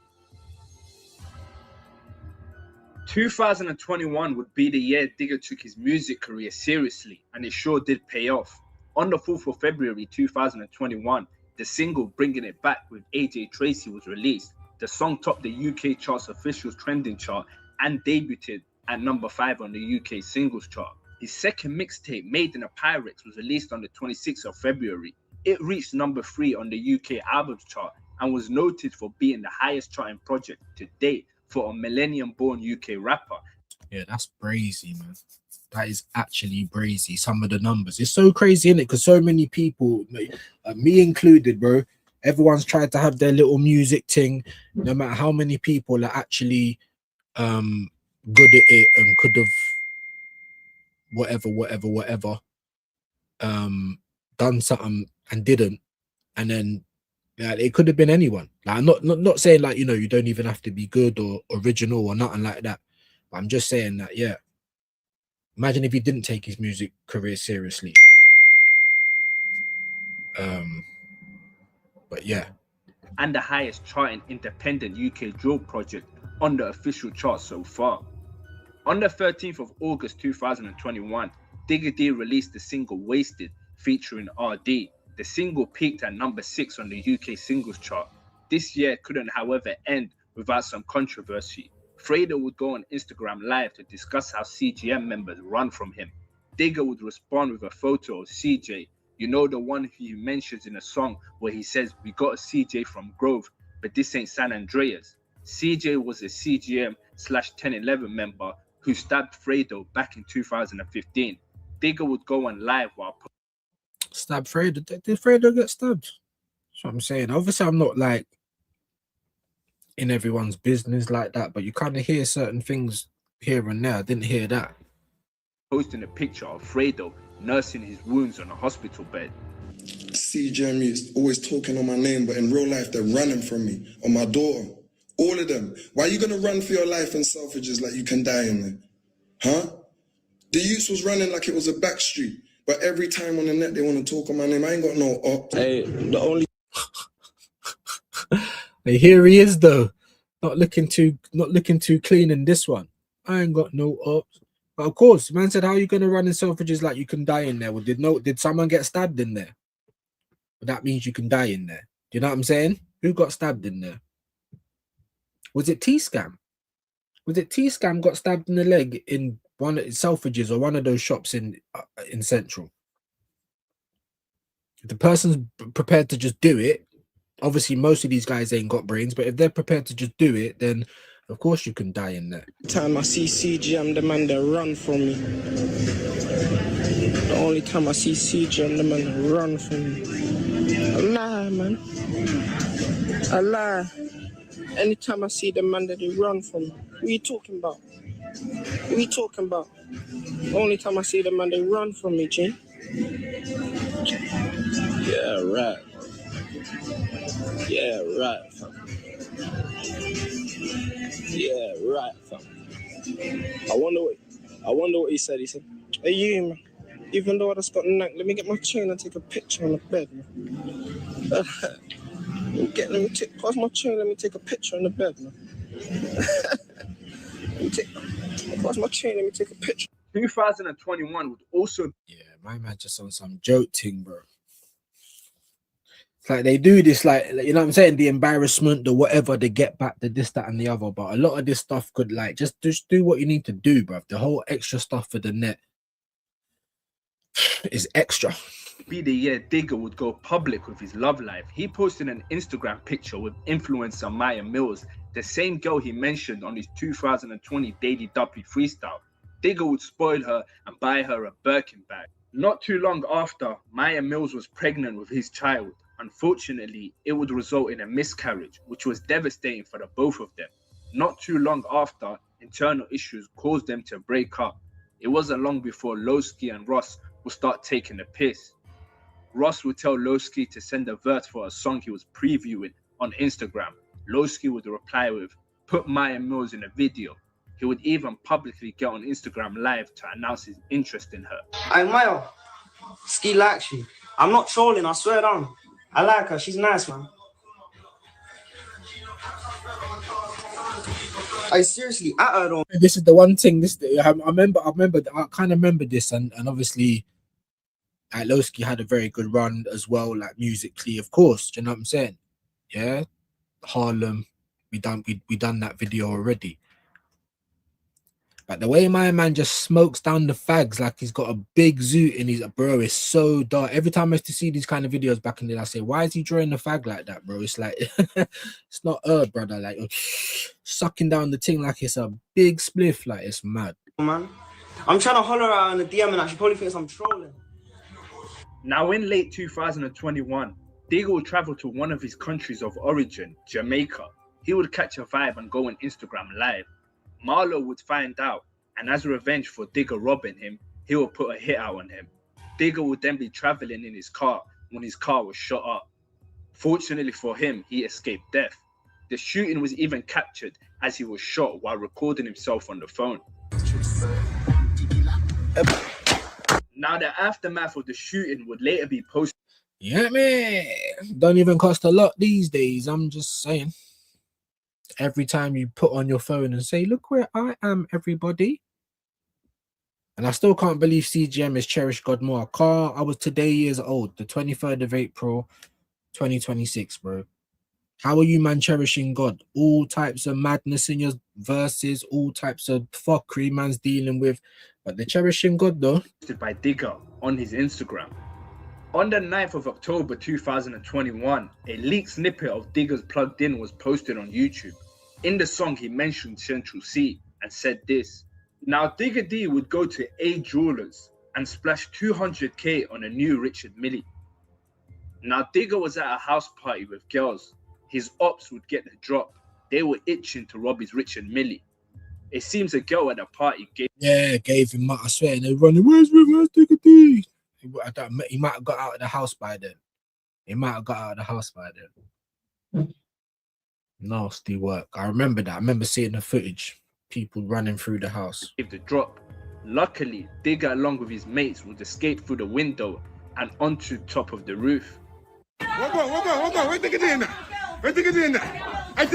2021 would be the year Digga took his music career seriously, and it sure did pay off. On the 4th of February 2021, the single Bringing It Back with AJ Tracy was released. The song topped the UK chart's official trending chart and debuted at number 5 on the UK singles chart. His second mixtape, Made in a Pyrex, was released on the 26th of February. It reached number 3 on the UK albums chart and was noted for being the highest charting project to date for a millennium-born UK rapper. Yeah, that's brazy, man. That is actually brazy. Some of the numbers. It's so crazy, isn't it? Because so many people, me included, bro, everyone's tried to have their little music thing, no matter how many people are actually good at it and could have whatever done something and didn't. And then yeah, it could have been anyone. Like, I'm not saying like, you know, you don't even have to be good or original or nothing like that. But I'm just saying that, yeah. Imagine if he didn't take his music career seriously. But yeah. And the highest charting independent UK drill project on the official chart so far. On the 13th of August 2021, Digga D released the single Wasted featuring RD. The single peaked at number 6 on the UK singles chart. This year couldn't, however, end without some controversy. Fredo would go on Instagram Live to discuss how CGM members run from him. Digga would respond with a photo of CJ, you know, the one he mentions in a song where he says, we got a CJ from Grove, but this ain't San Andreas. CJ was a CGM/1011 member who stabbed Fredo back in 2015. Digga would go on live while... Stab Fredo? Did Fredo get stabbed? That's what I'm saying. Obviously, I'm not like in everyone's business like that, but you kind of hear certain things here and there. I didn't hear that. Posting a picture of Fredo nursing his wounds on a hospital bed. CGM is always talking on my name, but in real life, they're running from me, on my daughter. All of them. Why are you going to run for your life in Selfridges like you can die in there? Huh? The youths was running like it was a back street, but every time on the net, they want to talk on my name. I ain't got no op. Hey, the only... Hey, here he is though. Not looking too clean in this one. I ain't got no ops. But of course, man said, how are you going to run in Selfridges like you can die in there? Well, did someone get stabbed in there? Well, that means you can die in there. Do you know what I'm saying? Who got stabbed in there? Was it T-Scam? Was it T-Scam got stabbed in the leg in one of Selfridges or one of those shops in Central? If the person's prepared to just do it, obviously most of these guys ain't got brains, but if they're prepared to just do it, then of course you can die in there. Time I see CG, I'm the man that run from me. The only time I see CG, I'm the man that run from me. I lie, man. I lie. Anytime I see the man that they run from me. What are you talking about? What are you talking about? The only time I see the man they run from me, G. Yeah, right. Yeah, right, fam. Yeah, right, fam. I wonder what he said. He said, hey, you, man. Even though I just got knocked, let me get my chain and take a picture on the bed, man. Pass my chain, let me take a picture on the bed, man. Pass my chain, let me take a picture. 2021 would also... Yeah, my man just on some joke thing, bro. It's like they do this, like, you know what I'm saying? The embarrassment, the whatever, they get back, the this, that, and the other. But a lot of this stuff could, like, just do what you need to do, bro. The whole extra stuff for the net is extra. Be the year Digga would go public with his love life. He posted an Instagram picture with influencer Maya Mills, the same girl he mentioned on his 2020 Daily W freestyle. Digga would spoil her and buy her a Birkin bag. Not too long after, Maya Mills was pregnant with his child. Unfortunately, it would result in a miscarriage, which was devastating for the both of them. Not too long after, internal issues caused them to break up. It wasn't long before Lowski and Ross would start taking the piss. Ross would tell Lowski to send a verse for a song he was previewing on Instagram. Lowski would reply with, put Maya Mills in a video. He would even publicly get on Instagram Live to announce his interest in her. Hey Maya, Ski likes you. I'm not trolling, I swear down. I like her, she's nice, man. I seriously, at her though. This is the one thing. I remember. I kind of remember this, and obviously, Lowski had a very good run as well, like musically, of course. Do you know what I'm saying? Yeah, Harlem. We done that video already. But the way my man just smokes down the fags like he's got a big zoot in his, bro, it's so dark. Every time I used to see these kind of videos back in the day, I say, why is he drawing the fag like that, bro? It's like, it's not brother, like sucking down the thing like it's a big spliff, like it's mad. Man, I'm trying to holler at her in the DM and she probably thinks I'm trolling. Now in late 2021, Digga would travel to one of his countries of origin, Jamaica. He would catch a vibe and go on Instagram Live. Marlo would find out, and as revenge for Digga robbing him, he would put a hit out on him. Digga would then be traveling in his car when his car was shot up. Fortunately for him, he escaped death. The shooting was even captured as he was shot while recording himself on the phone. Now the aftermath of the shooting would later be posted. Yeah, man. Don't even cost a lot these days, I'm just saying. Every time you put on your phone and say, look where I am, everybody. And I still can't believe CGM is Cherish God more. Car, I was today years old, the 23rd of April, 2026, bro. How are you, man, cherishing God? All types of madness in your verses, all types of fuckery man's dealing with. But the cherishing God, though. By Digga on his Instagram. On the 9th of October 2021, a leaked snippet of Digga's Plugged In was posted on YouTube. In the song, he mentioned Central C and said this. Now, Digga D would go to A Jewelers and splash 200k on a new Richard Mille. Now, Digga was at a house party with girls. His ops would get the drop. They were itching to rob his Richard Mille. It seems a girl at the party gave him, I swear, and they're running, where's Digga D? He might have got out of the house by then. Nasty work. I remember that. I remember seeing the footage. People running through the house. Gave the drop. Luckily, Digga along with his mates would escape through the window and onto top of the roof. What go? Where Digga D in there? I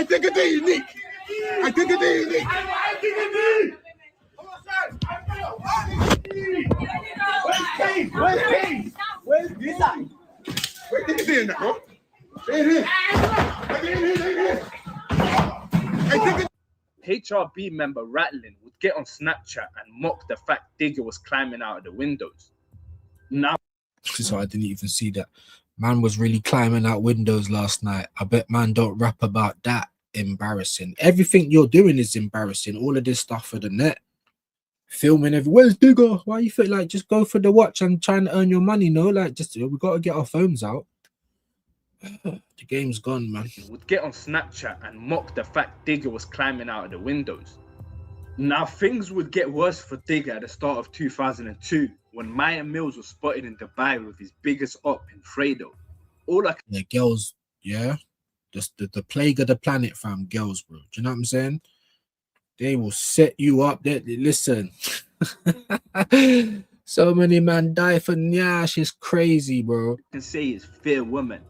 Digga D. Unique. I think it is. Where's Kane? Where's Kane? Where's Digga D in that, bro? HRB member Rattling would get on Snapchat and mock the fact Digga was climbing out of the windows. Now, so I didn't even see that. Man was really climbing out windows last night. I bet man don't rap about that. Embarrassing. Everything you're doing is embarrassing. All of this stuff for the net. Filming where's Digga? Why you feel like just go for the watch and try and earn your money? No, like just we got to get our phones out. The game's gone, man. Would get on Snapchat and mock the fact Digga was climbing out of the windows. Now things would get worse for Digga at the start of 2002 when Maya Mills was spotted in Dubai with his biggest op in Fredo. The girls, yeah, just the plague of the planet, fam. Girls, bro. Do you know what I'm saying? They will set you up. Listen, so many man die for Nyash. It's crazy, bro. Can say is fair woman.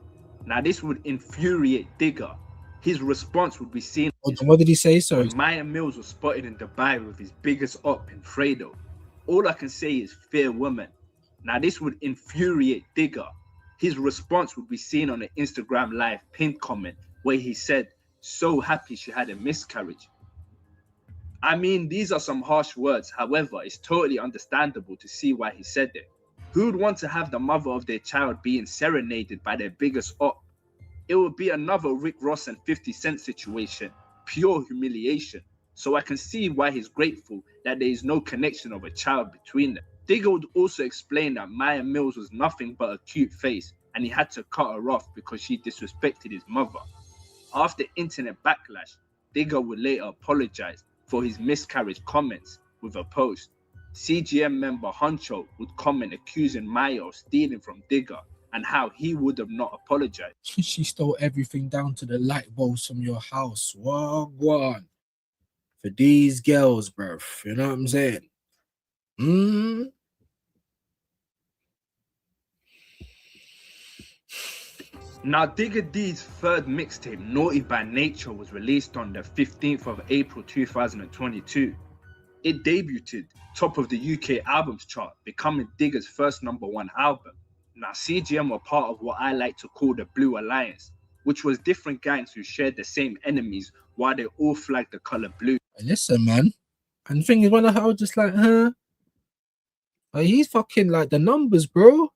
Now this would infuriate Digga. His response would be seen. What did he say? Sorry. Maya Mills was spotted in Dubai with his biggest op in Fredo. All I can say is fair woman. Now this would infuriate Digga. His response would be seen on an Instagram live pinned comment where he said, "So happy she had a miscarriage." I mean, these are some harsh words. However, it's totally understandable to see why he said it. Who would want to have the mother of their child being serenaded by their biggest op? It would be another Rick Ross and 50 Cent situation, pure humiliation. So I can see why he's grateful that there is no connection of a child between them. Digga would also explain that Maya Mills was nothing but a cute face and he had to cut her off because she disrespected his mother. After internet backlash, Digga would later apologize for his miscarriage comments with a post. CGM member Huncho would comment accusing Maya of stealing from Digga and how he would have not apologized. She stole everything down to the light bulbs from your house. Wagwan. For these girls, bruv. You know what I'm saying? Now, Digga D's third mixtape, Naughty by Nature, was released on the 15th of April 2022. It debuted top of the UK albums chart, becoming Digga's first #1 album. Now, CGM were part of what I like to call the Blue Alliance, which was different gangs who shared the same enemies while they all flagged the color blue. Listen, man. And the thing is, when I was just like, like, he's fucking like the numbers, bro.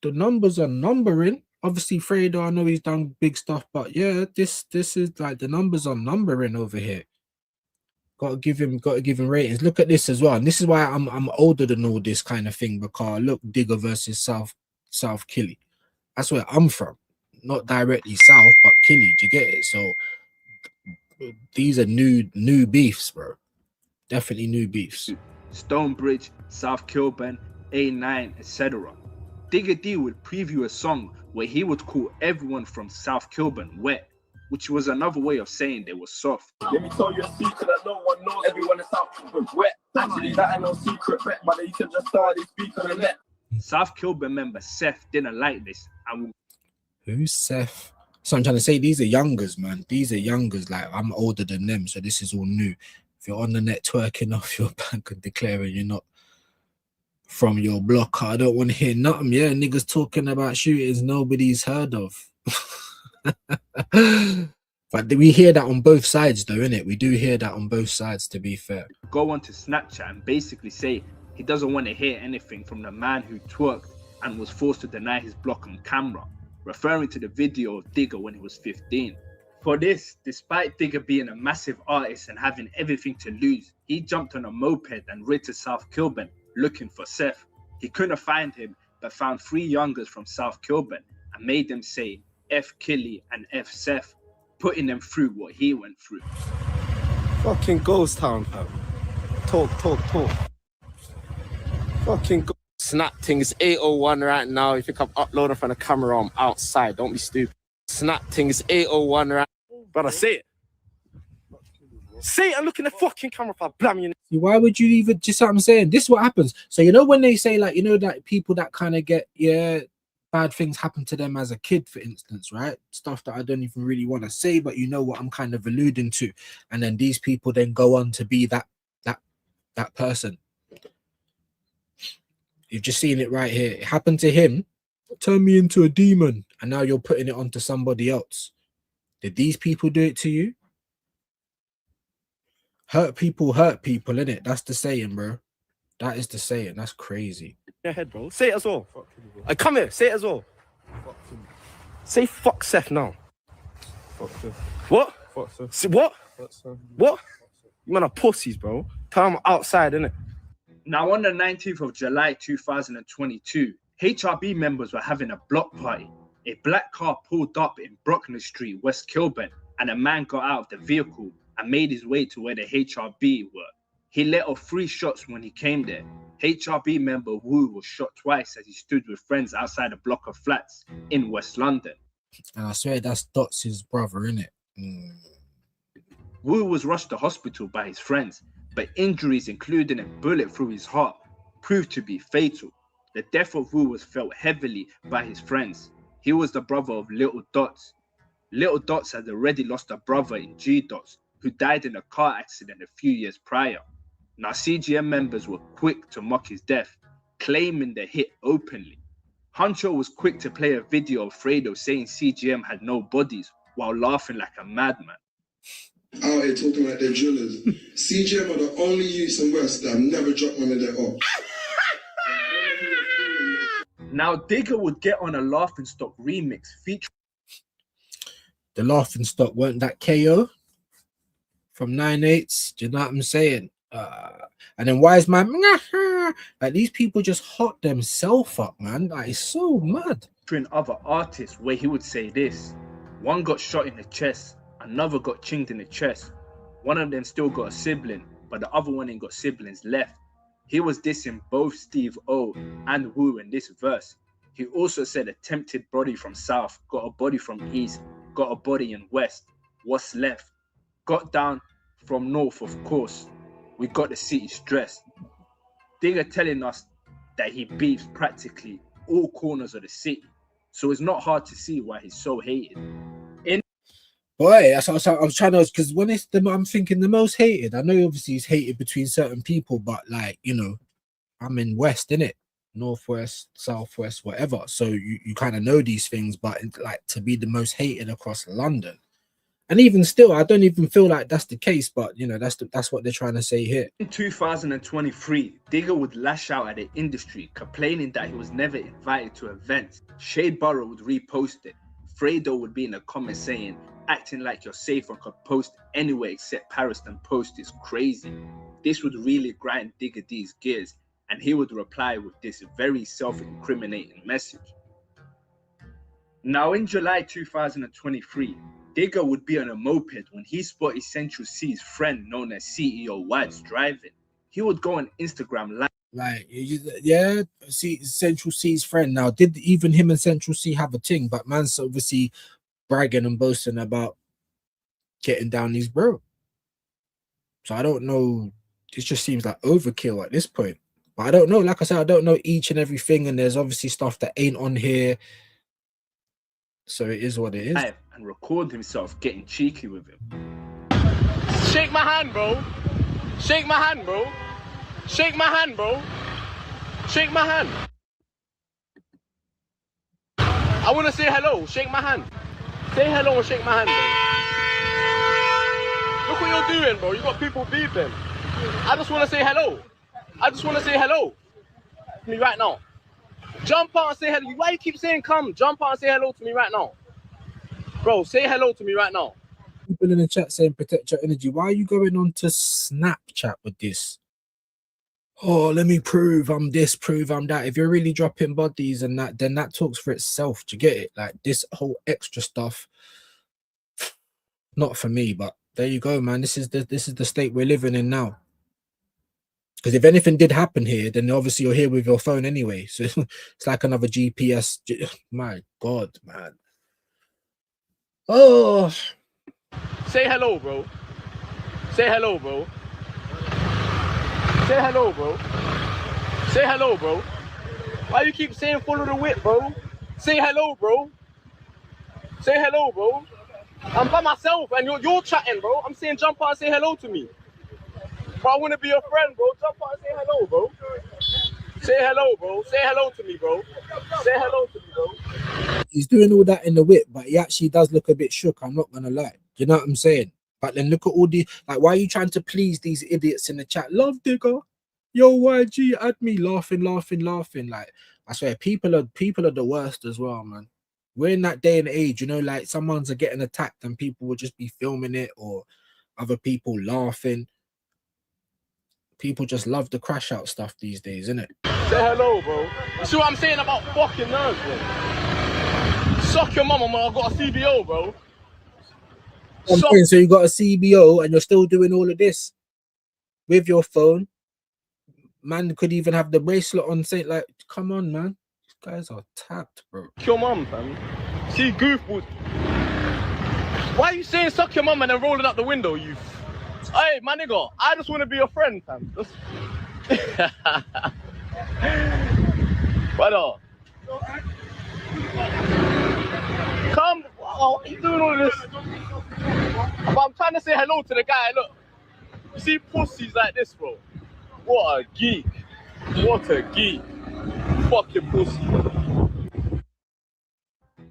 The numbers are numbering. Obviously, Fredo, I know he's done big stuff, but yeah, this is like the numbers are numbering over here. Gotta give him ratings. Look at this as well. And this is why I'm older than all this kind of thing, because look, Digga versus South Killy. That's where I'm from. Not directly south, but Killy. Do you get it? So these are new beefs, bro. Definitely new beefs. Stonebridge, South Kilburn, A9, etc. Digga D would preview a song where he would call everyone from South Kilburn wet, which was another way of saying they were soft. Let me tell you a secret that no one knows. Everyone in South Kilburn wet. Actually, that ain't no secret bet, but you can just start speak on the net. South Kilburn member Seth didn't like this. And who's Seth? So I'm trying to say, these are youngers, man. These are youngers. Like, I'm older than them, so this is all new. If you're on the net twerking off your bank and declaring you're not from your block, I don't want to hear nothing. Yeah, niggas talking about shootings nobody's heard of. But we hear that on both sides, though, innit? We do hear that on both sides, to be fair. Go on to Snapchat and basically say he doesn't want to hear anything from the man who twerked and was forced to deny his block on camera, referring to the video of Digga when he was 15. For this, despite Digga being a massive artist and having everything to lose, he jumped on a moped and rid to South Kilburn looking for Seth. He couldn't find him, but found 3 youngers from South Kilburn and made them say F Killy and F Seth, putting them through what he went through. Fucking ghost town, fam. Talk. Fucking Snap thing is 8:01 right now. You think I'm uploading from the camera? I'm outside. Don't be stupid. Snap thing is 8:01 right now. Brother, say it. Say it and look in the fucking camera for blam you. Why would you even, just what I'm saying? This is what happens. So, you know, when they say, like, you know, that people that kind of get, yeah, bad things happen to them as a kid, for instance, right? Stuff that I don't even really want to say, but you know what I'm kind of alluding to. And then these people then go on to be that person. You've just seen it right here. It happened to him, turned me into a demon, and now you're putting it onto somebody else. Did these people do it to you? Hurt people, innit? That's the saying, bro. That is the saying. That's crazy. Your head, bro. Say it as well. I come here. Say it as well. Say fuck Seth now. Fuck Seth. What? Fuck Seth. Say what? Fuck Seth. What? You man are pussies, bro. Tell them outside, innit? Now, on the 19th of July 2022, HRB members were having a block party. A black car pulled up in Brockner Street, West Kilburn, and a man got out of the vehicle and made his way to where the HRB were. He let off 3 shots when he came there. HRB member Wu was shot twice as he stood with friends outside a block of flats in West London. And I swear that's Dots' brother, innit? Wu was rushed to hospital by his friends, but injuries, including a bullet through his heart, proved to be fatal. The death of Wu was felt heavily by his friends. He was the brother of Little Dots. Little Dots had already lost a brother in G Dots, who died in a car accident a few years prior. Now, CGM members were quick to mock his death, claiming the hit openly. Huncho was quick to play a video of Fredo saying CGM had no bodies while laughing like a madman. Out here talking like they're drillers. CGM are the only youths in West that have never dropped one of their ops. Now, Digga would get on a Laughing Stock remix featuring The Laughing Stock, weren't that KO from 9/8? Do you know what I'm saying? And then why is my like these people just hot themselves up, man? Like, it's so mad. other artists where he would say this: one got shot in the chest, another got chinged in the chest, one of them still got a sibling, but the other one ain't got siblings left. He was dissing both Steve O and Wu in this verse. He also said attempted body from South, got a body from East, got a body in West. What's left? Got down from North, of course. We got the city stressed. Digga telling us that he beefs practically all corners of the city. So it's not hard to see why he's so hated. Boy, that's what I was trying to, because when it's I'm thinking the most hated. I know obviously he's hated between certain people, but like, you know, I'm in West, innit? Northwest, Southwest, whatever. So you kind of know these things, but like to be the most hated across London. And even still, I don't even feel like that's the case, but you know, that's what they're trying to say here. In 2023, Digga would lash out at the industry, complaining that he was never invited to events. Shade Borough would repost it. Fredo would be in the comments saying, acting like you're safe and could post anywhere except Paris and post is crazy. This would really grind Digga D's gears, and he would reply with this very self-incriminating message. Now in July 2023, Digga would be on a moped when he spotted Central C's friend known as CEO White's driving. He would go on Instagram live. Like, yeah, see, Central C's friend. Now, did even him and Central C have a thing? But man's obviously bragging and boasting about getting down these bro. So I don't know. It just seems like overkill at this point. But I don't know. Like I said, I don't know each and everything. And there's obviously stuff that ain't on here. So it is what it is. And record himself getting cheeky with him. Shake my hand, bro. Shake my hand, bro. Shake my hand, bro. Shake my hand. I want to say hello. Shake my hand. Say hello and shake my hand, bro. Look what you're doing, bro. You got people beeping. I just want to say hello. I just want to say hello to me right now. Jump out and say hello. Why you keep saying come? Jump out and say hello to me right now. Bro, say hello to me right now. People in the chat saying protect your energy. Why are you going on to Snapchat with this? Oh, let me prove I'm this, prove I'm that. If you're really dropping bodies and that, then that talks for itself. Do you get it? Like this whole extra stuff, not for me. But there you go, man. This is the state we're living in now. Because if anything did happen here, then obviously you're here with your phone anyway. So it's like another GPS. My God, man. Oh. Say hello, bro. Say hello, bro. Say hello, bro. Say hello, bro. Why you keep saying follow the whip, bro? Say hello, bro. Say hello, bro. I'm by myself and you're chatting, bro. I'm saying jump out and say hello to me. Bro, I want to be your friend, bro. Jump out and say hello, bro. Say hello, bro. Say hello to me, bro. Say hello to me, bro. He's doing all that in the whip, but he actually does look a bit shook. I'm not gonna lie. You know what I'm saying? But then look at all the like. Why are you trying to please these idiots in the chat? Love Digga, yo YG, add me, laughing. Like I swear, people are the worst as well, man. We're in that day and age, you know, like someone's getting attacked and people will just be filming it or other people laughing. People just love the crash out stuff these days, innit? Say hello, bro. You see what I'm saying about fucking nerves, bro? Suck your mama, man. I got a CBO, bro. So you got a CBO and you're still doing all of this with your phone. Man could even have the bracelet on, saying like, come on, man. These guys are tapped, bro. Your mum, fam. See goofballs. Why are you saying suck your mum and then rolling out the window, you? Hey, my nigga, I just want to be your friend, fam. Brother. Come. Oh, you doing all this? But I'm trying to say hello to the guy. Look, you see pussies like this, bro. What a geek. What a geek. Fucking pussy.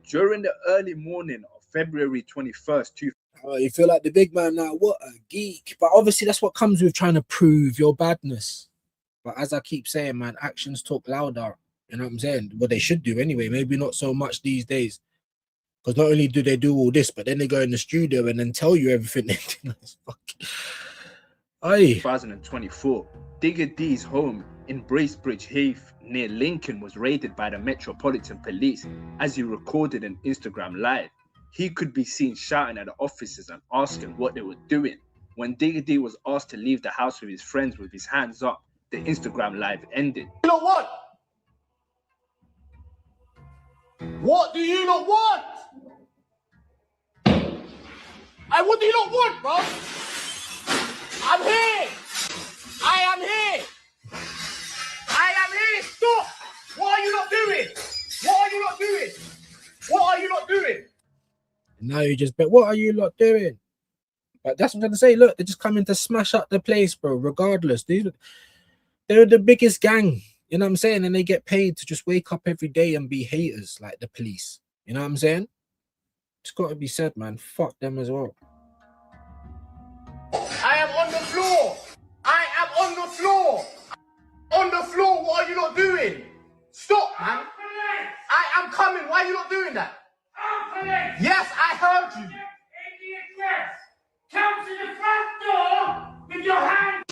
During the early morning of February 21st, You feel like the big man now. What a geek. But obviously that's what comes with trying to prove your badness. But as I keep saying, man, actions talk louder. You know what I'm saying? Well, they should do anyway. Maybe not so much these days. Because not only do they do all this, but then they go in the studio and then tell you everything. 2024, Digga D's home in Bracebridge Heath near Lincoln was raided by the Metropolitan Police as he recorded an Instagram live. He could be seen shouting at the officers and asking what they were doing. When Digga D was asked to leave the house with his friends with his hands up, the Instagram live ended. You know what? What do you not want? Hey, what do you not want, bro? I'm here. I am here. I am here. Stop. What are you not doing? What are you not doing? What are you not doing? Now you just bet, what are you lot doing? But that's what I'm trying to say. Look, they're just coming to smash up the place, bro. Regardless, they're the biggest gang. You know what I'm saying? And they get paid to just wake up every day and be haters like the police. You know what I'm saying? It's got to be said, man. Fuck them as well. I am on the floor. I am on the floor. On the floor. What are you not doing? Stop, man. I am coming. Why are you not doing that? Yes, I heard you. Come to the front door with your hand.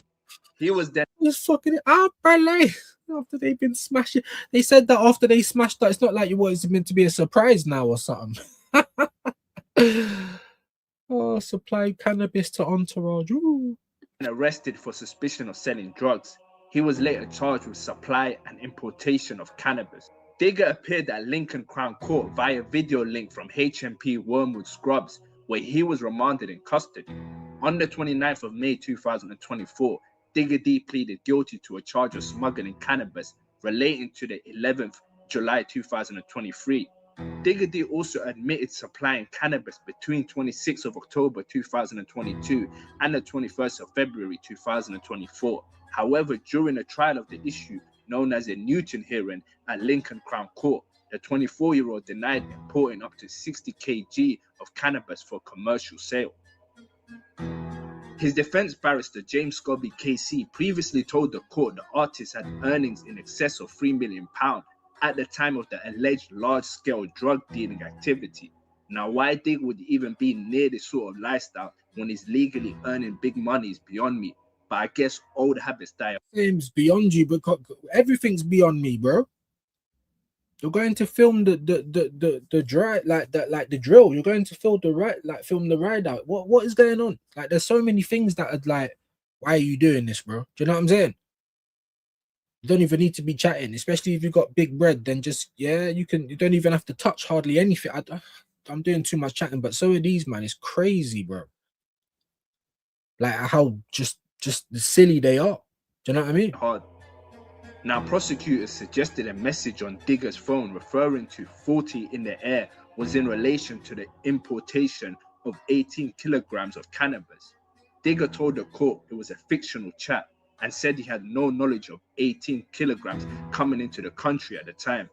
He was then Just fucking it up, like after they've been smashing. They said that after they smashed that, it's not like it was meant to be a surprise now or something. Oh, supply cannabis to entourage. Ooh. arrested for suspicion of selling drugs. He was later charged with supply and importation of cannabis. Digga appeared at Lincoln Crown Court via video link from HMP Wormwood Scrubs, where he was remanded in custody. On the 29th of May 2024, Digga D pleaded guilty to a charge of smuggling cannabis relating to the 11th July 2023. Digga D also admitted supplying cannabis between 26th of October 2022 and the 21st of February 2024. However, during the trial of the issue known as a Newton hearing at Lincoln Crown Court, the 24-year-old denied importing up to 60 kg of cannabis for commercial sale. His defense barrister, James Scobie KC, previously told the court the artist had earnings in excess of £3 million at the time of the alleged large-scale drug dealing activity. Now, why Digga would even be near this sort of lifestyle when he's legally earning big money is beyond me. But I guess old habits die off. Things beyond you, because everything's beyond me, bro. You're going to film the dry like the drill. You're going to film the ride out. What is going on? Like, there's so many things that are like, why are you doing this, bro? Do you know what I'm saying? You don't even need to be chatting, especially if you've got big bread. Then just you don't even have to touch hardly anything. I'm doing too much chatting, but so are these, man. It's crazy, bro. Like how just silly they are. Do you know what I mean? Hard. Now, prosecutors suggested a message on Digga's phone referring to 40 in the air was in relation to the importation of 18 kilograms of cannabis. Digga told the court it was a fictional chat and said he had no knowledge of 18 kilograms coming into the country at the time.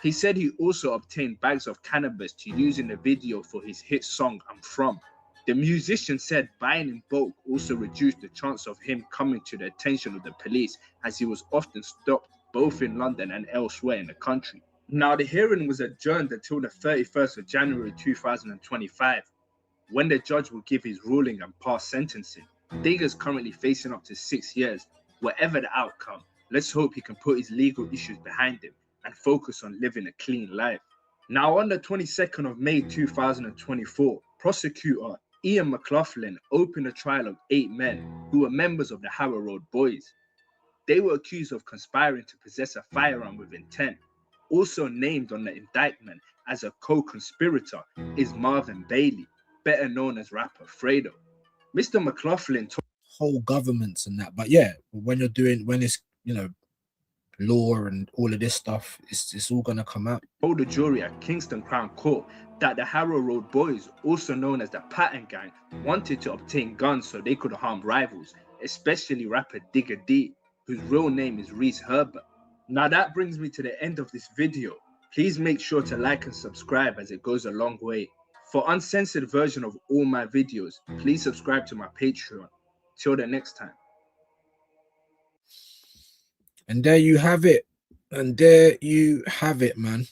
He said he also obtained bags of cannabis to use in the video for his hit song, I'm From. The musician said buying in bulk also reduced the chance of him coming to the attention of the police, as he was often stopped both in London and elsewhere in the country. Now, the hearing was adjourned until the 31st of January 2025, when the judge will give his ruling and pass sentencing. Digga's currently facing up to 6 years. Whatever the outcome, let's hope he can put his legal issues behind him and focus on living a clean life. Now, on the 22nd of May 2024, prosecutor Ian McLaughlin opened a trial of 8 men who were members of the Harrow Road Boys. They were accused of conspiring to possess a firearm with intent. Also named on the indictment as a co-conspirator is Marvin Bailey, better known as rapper Fredo. Mr. McLaughlin told Whole governments and that, but yeah, when it's law and all of this stuff, it's all gonna come out. the jury at Kingston Crown Court that the Harrow Road Boys, also known as the Pattern Gang, wanted to obtain guns so they could harm rivals, especially rapper Digga D, whose real name is Reese Herbert. Now that brings me to the end of this video. Please make sure to like and subscribe, as it goes a long way. For uncensored version of all my videos, please subscribe to my Patreon. Till the next time. And there you have it. And there you have it, man.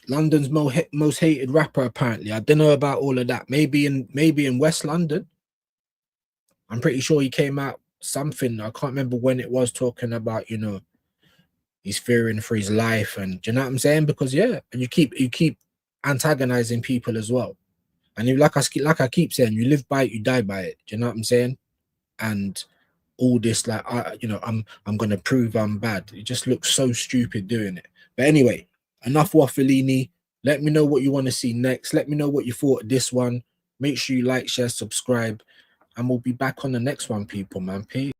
London's most hated rapper, apparently. I don't know about all of that. Maybe in West London. I'm pretty sure he came out something. I can't remember when it was, talking about, he's fearing for his life, and do you know what I'm saying? Because yeah, and you keep antagonizing people as well. And you, like I keep saying, you live by it, you die by it. Do you know what I'm saying? And all this, like, I'm gonna prove I'm bad. It just looks so stupid doing it. But anyway, enough waffleini. Let me know what you want to see next. Let me know what you thought of this one. Make sure you like, share, subscribe, and we'll be back on the next one, people, man. Peace.